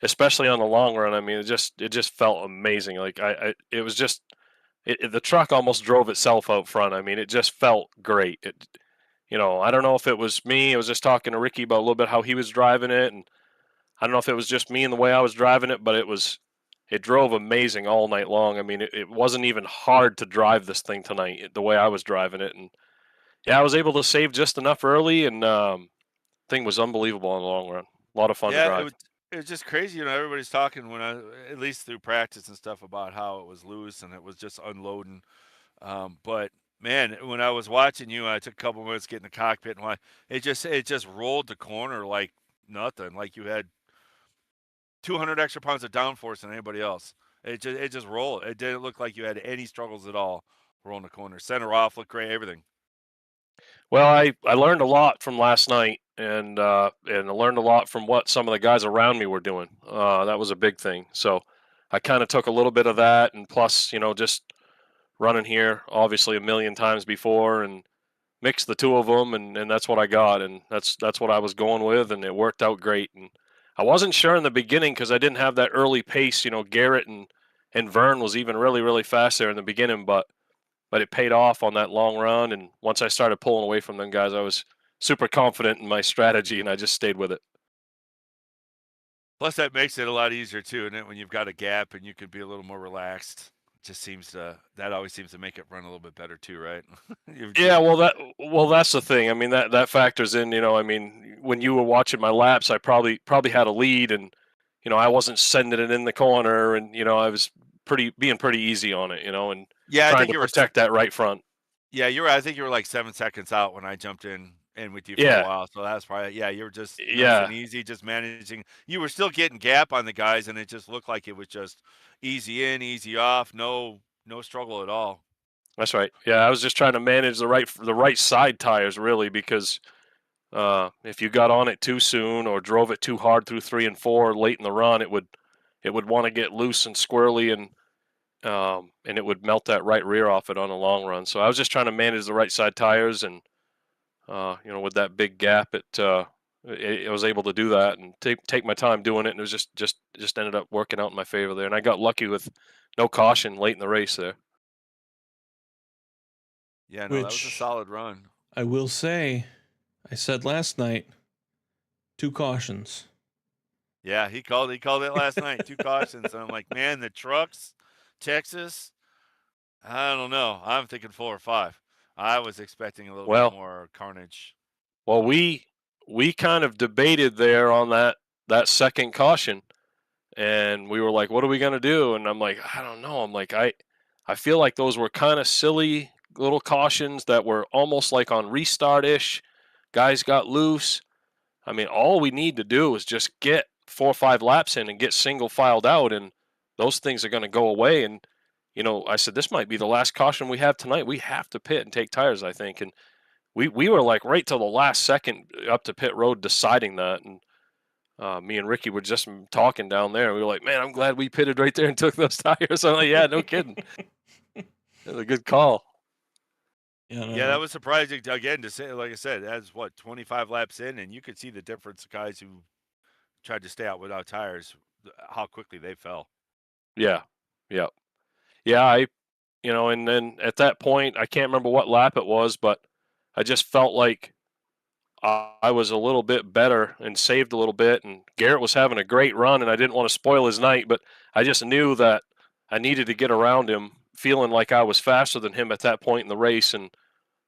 Speaker 6: especially on the long run. I mean, it just felt amazing. Like the truck almost drove itself out front. I mean, it just felt great. I don't know if it was me. I was just talking to Ricky about a little bit how he was driving it, and I don't know if it was just me and the way I was driving it, but it drove amazing all night long. I mean, it wasn't even hard to drive this thing tonight the way I was driving it, and yeah, I was able to save just enough early, and thing was unbelievable in the long run. A lot of fun to drive.
Speaker 3: It was just crazy. Everybody's talking at least through practice and stuff about how it was loose and it was just unloading. But man, when I was watching you, I took a couple minutes getting the cockpit and it just rolled the corner like nothing. Like you had 200 extra pounds of downforce than anybody else. It just rolled. It didn't look like you had any struggles at all rolling the corner. Center off, looked great, everything.
Speaker 6: Well, I learned a lot from last night, and I learned a lot from what some of the guys around me were doing. That was a big thing. So I kind of took a little bit of that, and plus, just running here obviously a million times before, and mixed the two of them, and that's what I got, and that's what I was going with, and it worked out great. And I wasn't sure in the beginning because I didn't have that early pace. Garrett and Vern was even really, really fast there in the beginning, but it paid off on that long run. And once I started pulling away from them guys, I was super confident in my strategy, and I just stayed with it.
Speaker 3: Plus, that makes it a lot easier too, and when you've got a gap and you can be a little more relaxed. It just that always seems to make it run a little bit better too, right?
Speaker 6: Yeah, well, that's the thing. I mean, that factors in. I mean, when you were watching my laps, I probably had a lead, and I wasn't sending it in the corner, and I was being pretty easy on it, and trying to protect that right front.
Speaker 3: Yeah, I think you were like 7 seconds out when I jumped in with you for a while. So that's probably you were just nice and easy, just managing. You were still getting gap on the guys, and it just looked like it was just easy in, easy off, no struggle at all.
Speaker 6: That's right. Yeah, I was just trying to manage the right side tires really, because if you got on it too soon or drove it too hard through 3 and 4 late in the run, it would want to get loose and squirrely, and it would melt that right rear off it on a long run. So I was just trying to manage the right side tires, and with that big gap, I was able to do that and take my time doing it, and it was just ended up working out in my favor there. And I got lucky with no caution late in the race there.
Speaker 3: Yeah, no, that was a solid run.
Speaker 1: I will say, I said last night, 2 cautions.
Speaker 3: Yeah, he called it last night, 2 cautions. And I'm like, man, the trucks, Texas, I don't know. I'm thinking 4 or 5. I was expecting a little bit more carnage.
Speaker 6: Well, we kind of debated there on that second caution, and we were like, what are we going to do? And I'm like, I don't know. I'm like, I feel like those were kind of silly little cautions that were almost like on restart-ish. Guys got loose. I mean, all we need to do is just get 4 or 5 laps in and get single filed out, and those things are going to go away. And I said, this might be the last caution we have tonight. We have to pit and take tires, I think. And we were like right till the last second up to pit road deciding that. And me and Ricky were just talking down there. We were like, man, I'm glad we pitted right there and took those tires. I'm like, yeah, no kidding. It was a good call.
Speaker 3: Yeah, that was surprising again to say. Like I said, that's what 25 laps in, and you could see the difference of guys who tried to stay out without tires, how quickly they fell.
Speaker 6: Yeah, yeah, yeah. And then at that point, I can't remember what lap it was, but I just felt like I was a little bit better and saved a little bit. And Garrett was having a great run, and I didn't want to spoil his night, but I just knew that I needed to get around him, feeling like I was faster than him at that point in the race. And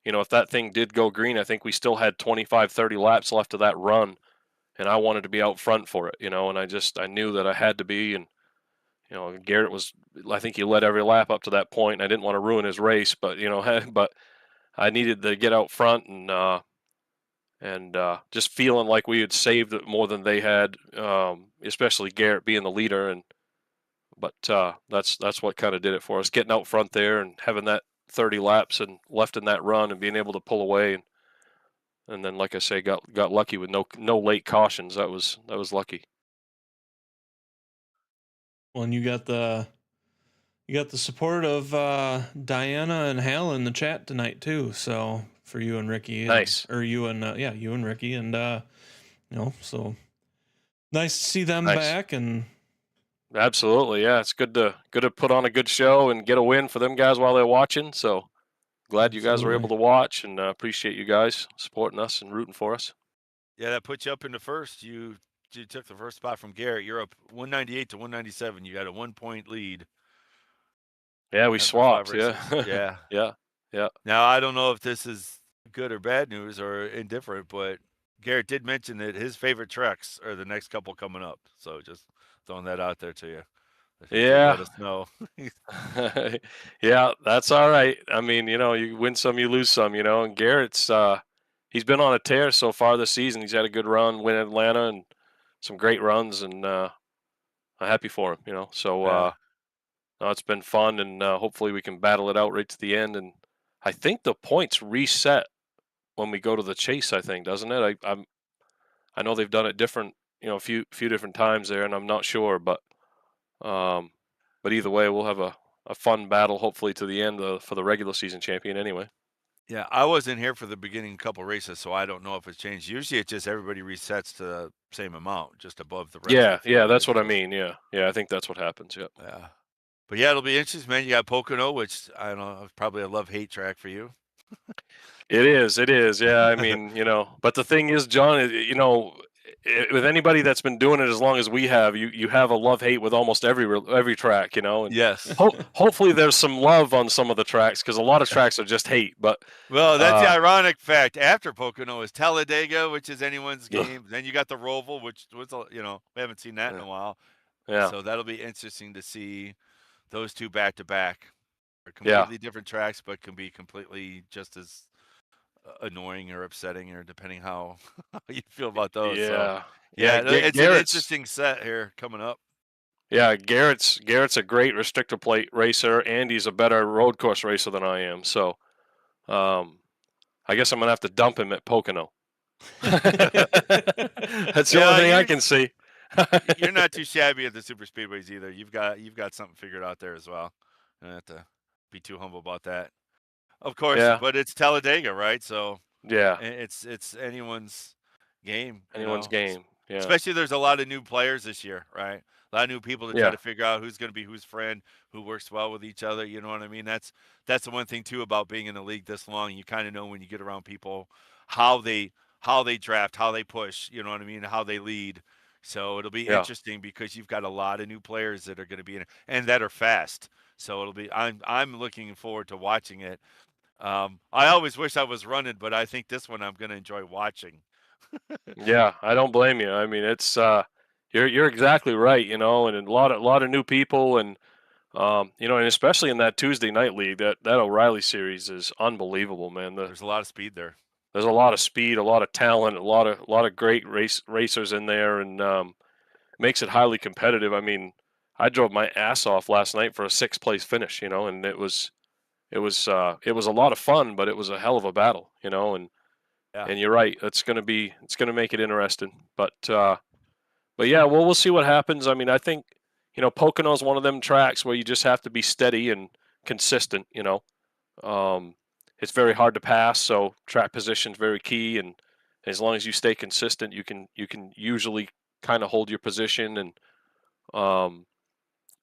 Speaker 6: if that thing did go green, I think we still had 25, 30 laps left of that run, and I wanted to be out front for it. And I knew that I had to be. And Garrett I think he led every lap up to that point, and I didn't want to ruin his race, but but I needed to get out front and just feeling like we had saved it more than they had, especially Garrett being the leader. But that's what kind of did it for us, getting out front there and having that 30 laps and left in that run and being able to pull away. And then, like I say, got lucky with no late cautions. That was lucky.
Speaker 1: Well, and you got the support of Diana and Hal in the chat tonight too. So for you and Ricky,
Speaker 6: nice.
Speaker 1: You and Ricky, and so nice to see them
Speaker 6: nice.
Speaker 1: back. And
Speaker 6: absolutely, yeah, it's good to put on a good show and get a win for them guys while they're watching. So glad you guys were able to watch, and appreciate you guys supporting us and rooting for us.
Speaker 3: Yeah, that put you up into first. You took the first spot from Garrett. You're up 198 to 197. You got a 1-point lead.
Speaker 6: Yeah, we swapped. Yeah.
Speaker 3: Yeah.
Speaker 6: Yeah.
Speaker 3: Now, I don't know if this is good or bad news or indifferent, but Garrett did mention that his favorite treks are the next couple coming up. So just throwing that out there to you.
Speaker 6: Yeah.
Speaker 3: Let us know.
Speaker 6: Yeah, that's all right. I mean, you win some, you lose some, and Garrett's he's been on a tear so far this season. He's had a good run, win Atlanta and some great runs, and I'm happy for him, So
Speaker 3: Yeah.
Speaker 6: no, it's been fun, and hopefully we can battle it out right to the end. And I think the points reset when we go to the chase, I think, doesn't it? I know they've done it different, a few different times there, and I'm not sure, but either way, we'll have a fun battle, hopefully, to the end for the regular season champion anyway.
Speaker 3: Yeah, I wasn't here for the beginning couple races, so I don't know if it's changed. Usually it's just everybody resets to the same amount, just above the rest.
Speaker 6: Yeah, that's what I mean. Yeah, I think that's what happens. Yep.
Speaker 3: Yeah. But yeah, it'll be interesting, man. You got Pocono, which I don't know, probably a love-hate track for you.
Speaker 6: It is. Yeah, I mean, but the thing is, John, with anybody that's been doing it as long as we have, you have a love-hate with almost every track, And
Speaker 3: yes.
Speaker 6: Hopefully there's some love on some of the tracks, because a lot of tracks are just hate. But
Speaker 3: well, that's the ironic fact. After Pocono is Talladega, which is anyone's game. Then you got the Roval, which was we haven't seen that in a while.
Speaker 6: Yeah.
Speaker 3: So that'll be interesting to see those two back to back. Are completely different tracks, but can be completely just as annoying or upsetting, or depending how you feel about those.
Speaker 6: Yeah.
Speaker 3: So, it's an interesting set here coming up.
Speaker 6: Yeah, Garrett's a great restrictor plate racer, and he's a better road course racer than I am. So, I guess I'm gonna have to dump him at Pocono. That's the only thing I can see.
Speaker 3: You're not too shabby at the super speedways either. You've got something figured out there as well. I don't have to be too humble about that. Of course, but it's Talladega, right? So
Speaker 6: yeah,
Speaker 3: it's anyone's game.
Speaker 6: Anyone's game. Yeah.
Speaker 3: Especially there's a lot of new players this year, right? A lot of new people to try to figure out who's going to be whose friend, who works well with each other. You know what I mean? That's the one thing too about being in the league this long. You kind of know when you get around people how they draft, how they push. You know what I mean? How they lead. So it'll be interesting because you've got a lot of new players that are going to be in it and that are fast. So it'll be. I'm looking forward to watching it. I always wish I was running, but I think this one I'm going to enjoy watching.
Speaker 6: Yeah, I don't blame you. I mean, it's you're exactly right. And a lot of new people, and and especially in that Tuesday night league, that O'Reilly series is unbelievable, man.
Speaker 3: There's a lot of speed there.
Speaker 6: There's a lot of speed, a lot of talent, a lot of great racers in there, and makes it highly competitive. I mean, I drove my ass off last night for a 6th place finish, and it was a lot of fun, but it was a hell of a battle, and you're right. It's going to make it interesting, but but yeah, well, we'll see what happens. I mean, I think, Pocono's one of them tracks where you just have to be steady and consistent. It's very hard to pass, so track position's very key, and as long as you stay consistent, you can usually kind of hold your position, and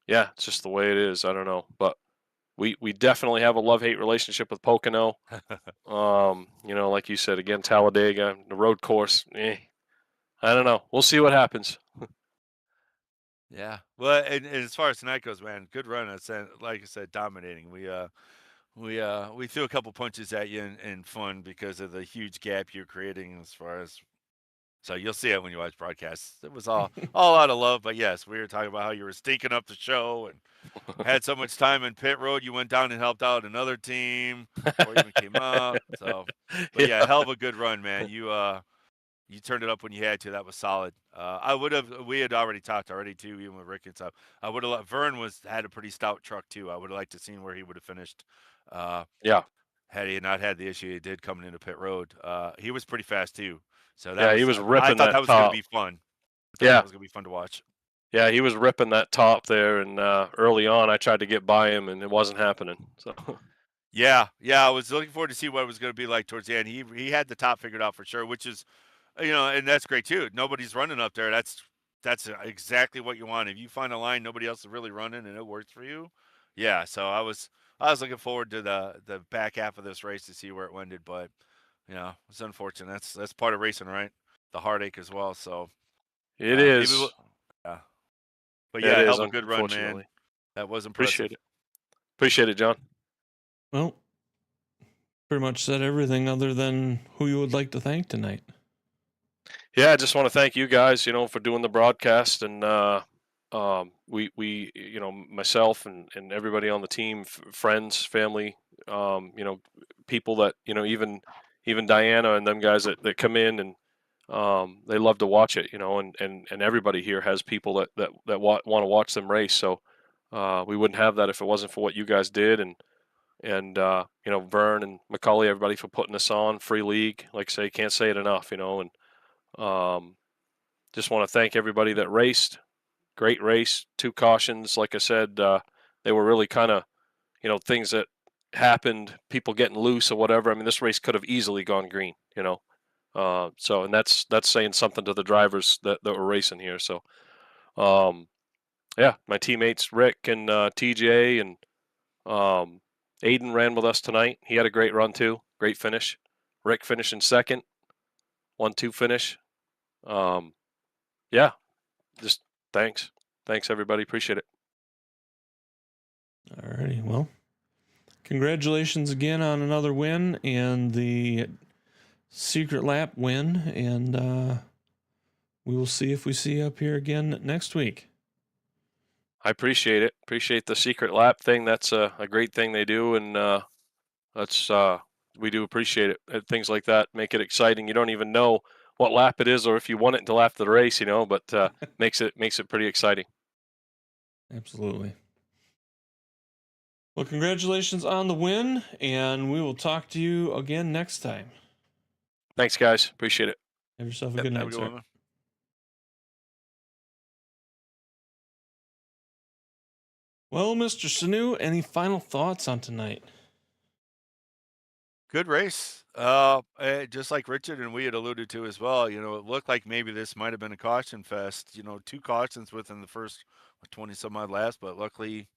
Speaker 6: yeah, it's just the way it is. I don't know, but we definitely have a love-hate relationship with Pocono. Like you said, again, Talladega, the road course, I don't know. We'll see what happens.
Speaker 3: Yeah. Well, and as far as tonight goes, man, good run. Like I said, dominating. We threw a couple punches at you in fun because of the huge gap you're creating as far as. So you'll see it when you watch broadcasts. It was all out of love, but yes, we were talking about how you were stinking up the show and had so much time in pit road. You went down and helped out another team before you even came up. So, but yeah, hell of a good run, man. You turned it up when you had to. That was solid. We had already talked already too, even with Rick and stuff. I would have. Vern had a pretty stout truck too. I would have liked to seen where he would have finished.
Speaker 6: Yeah.
Speaker 3: Had he not had the issue he did coming into pit road. He was pretty fast too. So that
Speaker 6: Yeah,
Speaker 3: was.
Speaker 6: he was
Speaker 3: I
Speaker 6: ripping
Speaker 3: thought
Speaker 6: that
Speaker 3: that was going to
Speaker 6: top.
Speaker 3: be fun.
Speaker 6: Yeah.
Speaker 3: That was going to be fun to watch.
Speaker 6: Yeah, he was ripping that top there, and early on, I tried to get by him, and it wasn't happening. So.
Speaker 3: Yeah, I was looking forward to see what it was going to be like towards the end. He had the top figured out for sure, which is, and that's great too. Nobody's running up there. That's exactly what you want. If you find a line nobody else is really running and it works for you, yeah. So I was looking forward to the back half of this race to see where it ended, but it's unfortunate. That's part of racing, right? The heartache as well. So
Speaker 6: It
Speaker 3: maybe
Speaker 6: is.
Speaker 3: yeah, but
Speaker 6: It
Speaker 3: yeah, hell
Speaker 6: is,
Speaker 3: of a good run, man.
Speaker 6: unfortunately.
Speaker 3: That was impressive.
Speaker 6: Appreciate it. Appreciate it, John.
Speaker 1: Well, pretty much said everything other than who you would like to thank tonight.
Speaker 6: Yeah, I just want to thank you guys, for doing the broadcast, and we myself and everybody on the team, friends, family, people that even Diana and them guys that come in, and they love to watch it, and everybody here has people that want to watch them race. So we wouldn't have that if it wasn't for what you guys did, and Vern and Macaulay, everybody, for putting us on. Free league, like I say, can't say it enough, and just want to thank everybody that raced. Great race, 2 cautions. Like I said, they were really kind of, things that happened, people getting loose or whatever. I mean, this race could have easily gone green, and that's saying something to the drivers that were racing here. So, yeah, my teammates Rick and TJ and Aiden ran with us tonight. He had a great run too. Great finish. Rick finishing second. 1-2 finish. Yeah, just thanks. Thanks, everybody. Appreciate it.
Speaker 1: Alrighty, well, congratulations again on another win and the secret lap win, and we will see if we see you up here again next week.
Speaker 6: I appreciate it. Appreciate the secret lap thing. That's a great thing they do, and we do appreciate it. Things like that make it exciting. You don't even know what lap it is or if you won it until after the race, but makes it pretty exciting.
Speaker 1: Absolutely. Well, congratulations on the win, and we will talk to you again next time.
Speaker 6: Thanks, guys. Appreciate it.
Speaker 1: Have yourself a good night, sir.
Speaker 3: One.
Speaker 1: Well, Mr. Sanu, any final thoughts on tonight?
Speaker 3: Good race. Just like Richard and we had alluded to as well, it looked like maybe this might have been a caution fest. 2 cautions within the first 20 some odd laps, but luckily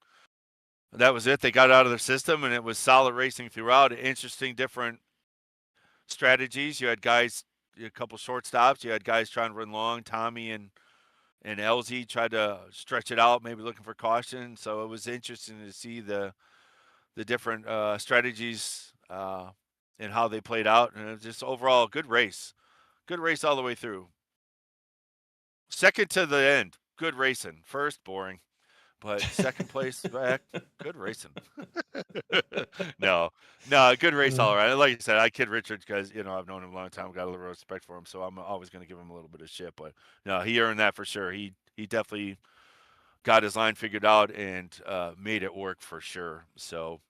Speaker 3: that was it. They got out of their system, and it was solid racing throughout. Interesting, different strategies. You had guys, a couple short stops. You had guys trying to run long. Tommy and LZ tried to stretch it out, maybe looking for caution. So it was interesting to see the different strategies and how they played out. And it was just overall good race all the way through. Second to the end, good racing. First, boring, but second place back, good racing. No, good race all right. Like I said, I kid Richard because I've known him a long time, got a little respect for him, so I'm always going to give him a little bit of shit. But no, he earned that for sure. He definitely got his line figured out and made it work for sure. So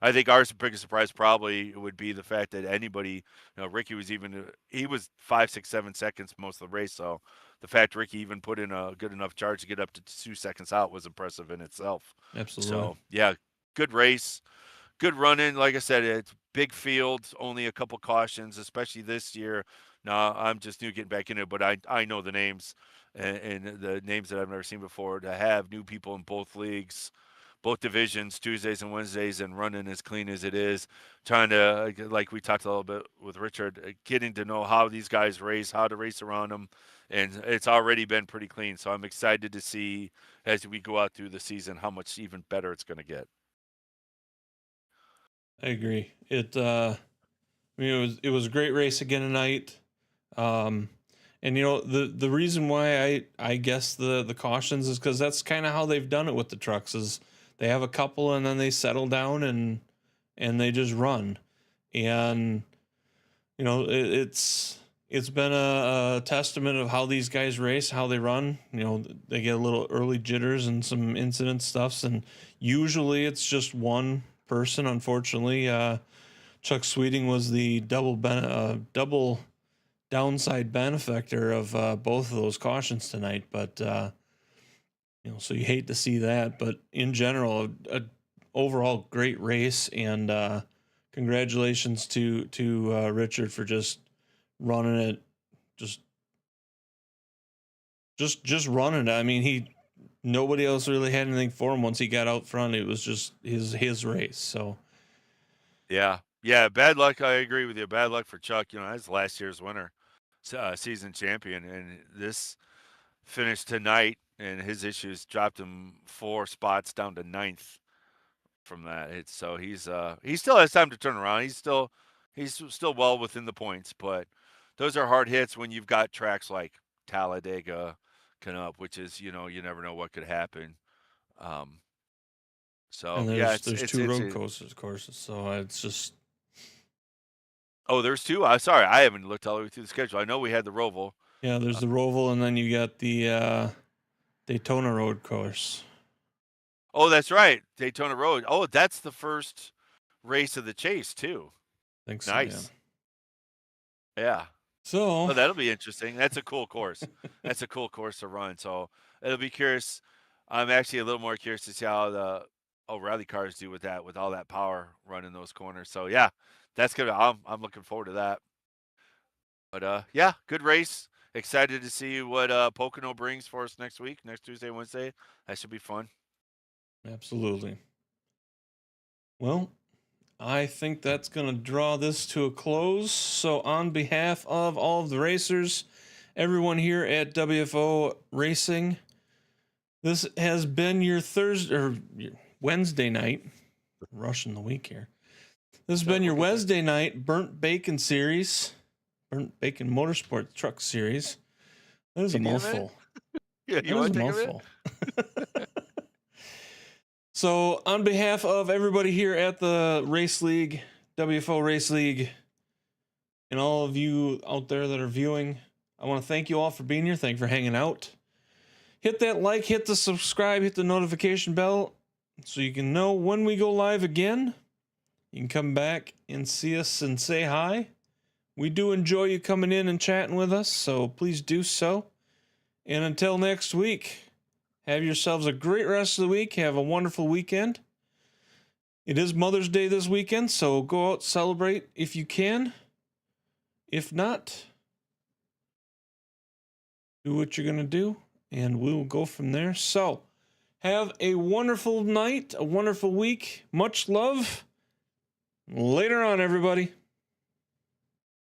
Speaker 3: I think our biggest surprise probably would be the fact that anybody, Ricky was he was 5, 6, 7 seconds most of the race. So the fact Ricky even put in a good enough charge to get up to 2 seconds out was impressive in itself.
Speaker 1: Absolutely.
Speaker 3: So yeah, good race, good running. Like I said, it's big fields, only a couple cautions, especially this year. Now I'm just new getting back in it, but I know the names and the names that I've never seen before. To have new people in both leagues, both divisions, Tuesdays and Wednesdays, and running as clean as it is, trying to, like we talked a little bit with Richard, getting to know how these guys race, how to race around them, and it's already been pretty clean. So I'm excited to see as we go out through the season how much even better it's going to get.
Speaker 1: I agree. It was a great race again tonight. And the reason why I guess the cautions is because that's kind of how they've done it with the trucks. Is they have a couple and then they settle down and they just run, and it's been a testament of how these guys race, how they run. They get a little early jitters and some incident stuffs, and usually it's just one person. Unfortunately, Chuck Sweeting was the double downside benefactor of both of those cautions tonight. But so you hate to see that. But in general, a overall great race, and congratulations to Richard for just running it, just running it. I mean, nobody else really had anything for him once he got out front. It was just his race. So
Speaker 3: Yeah. Bad luck. I agree with you. Bad luck for Chuck. That's last year's winner, season champion, and this finished tonight, and his issues dropped him 4 spots down to 9th from that. He still has time to turn around. He's still well within the points, but those are hard hits when you've got tracks like Talladega coming up, which is you never know what could happen.
Speaker 1: And there's 2 road courses, so it's just.
Speaker 3: Oh, there's 2. I'm sorry, I haven't looked all the way through the schedule. I know we had the Roval.
Speaker 1: Yeah, there's the Roval, and then you got the Daytona Road course.
Speaker 3: Oh, that's right, Daytona Road. Oh, that's the first race of the chase too.
Speaker 1: I think so.
Speaker 3: Nice. Yeah.
Speaker 1: So
Speaker 3: that'll be interesting. That's a cool course. That's a cool course to run. So it'll be curious. I'm actually a little more curious to see how the O'Reilly cars do with that, with all that power running those corners. So yeah, that's good. I'm looking forward to that. But yeah, good race. Excited to see what Pocono brings for us next week, next Tuesday, Wednesday. That should be fun.
Speaker 1: Absolutely. Well, I think that's going to draw this to a close. So on behalf of all of the racers, everyone here at WFO Racing, this has been your Thursday or your Wednesday night. Rushing the week here. This has been your Wednesday night Burnt Bacon series, Burnt Bacon Motorsports Truck series. That is a mouthful.
Speaker 3: Yeah, you want to take a minute?
Speaker 1: So, on behalf of everybody here at the Race League, WFO Race League, and all of you out there that are viewing, I want to thank you all for being here. Thank you for hanging out. Hit that like, hit the subscribe, hit the notification bell so you can know when we go live again. You can come back and see us and say hi. We do enjoy you coming in and chatting with us, so please do so. And until next week, have yourselves a great rest of the week. Have a wonderful weekend. It is Mother's Day this weekend, so go out, celebrate if you can. If not, do what you're going to do, and we'll go from there. So, have a wonderful night, a wonderful week. Much love. Later on, everybody.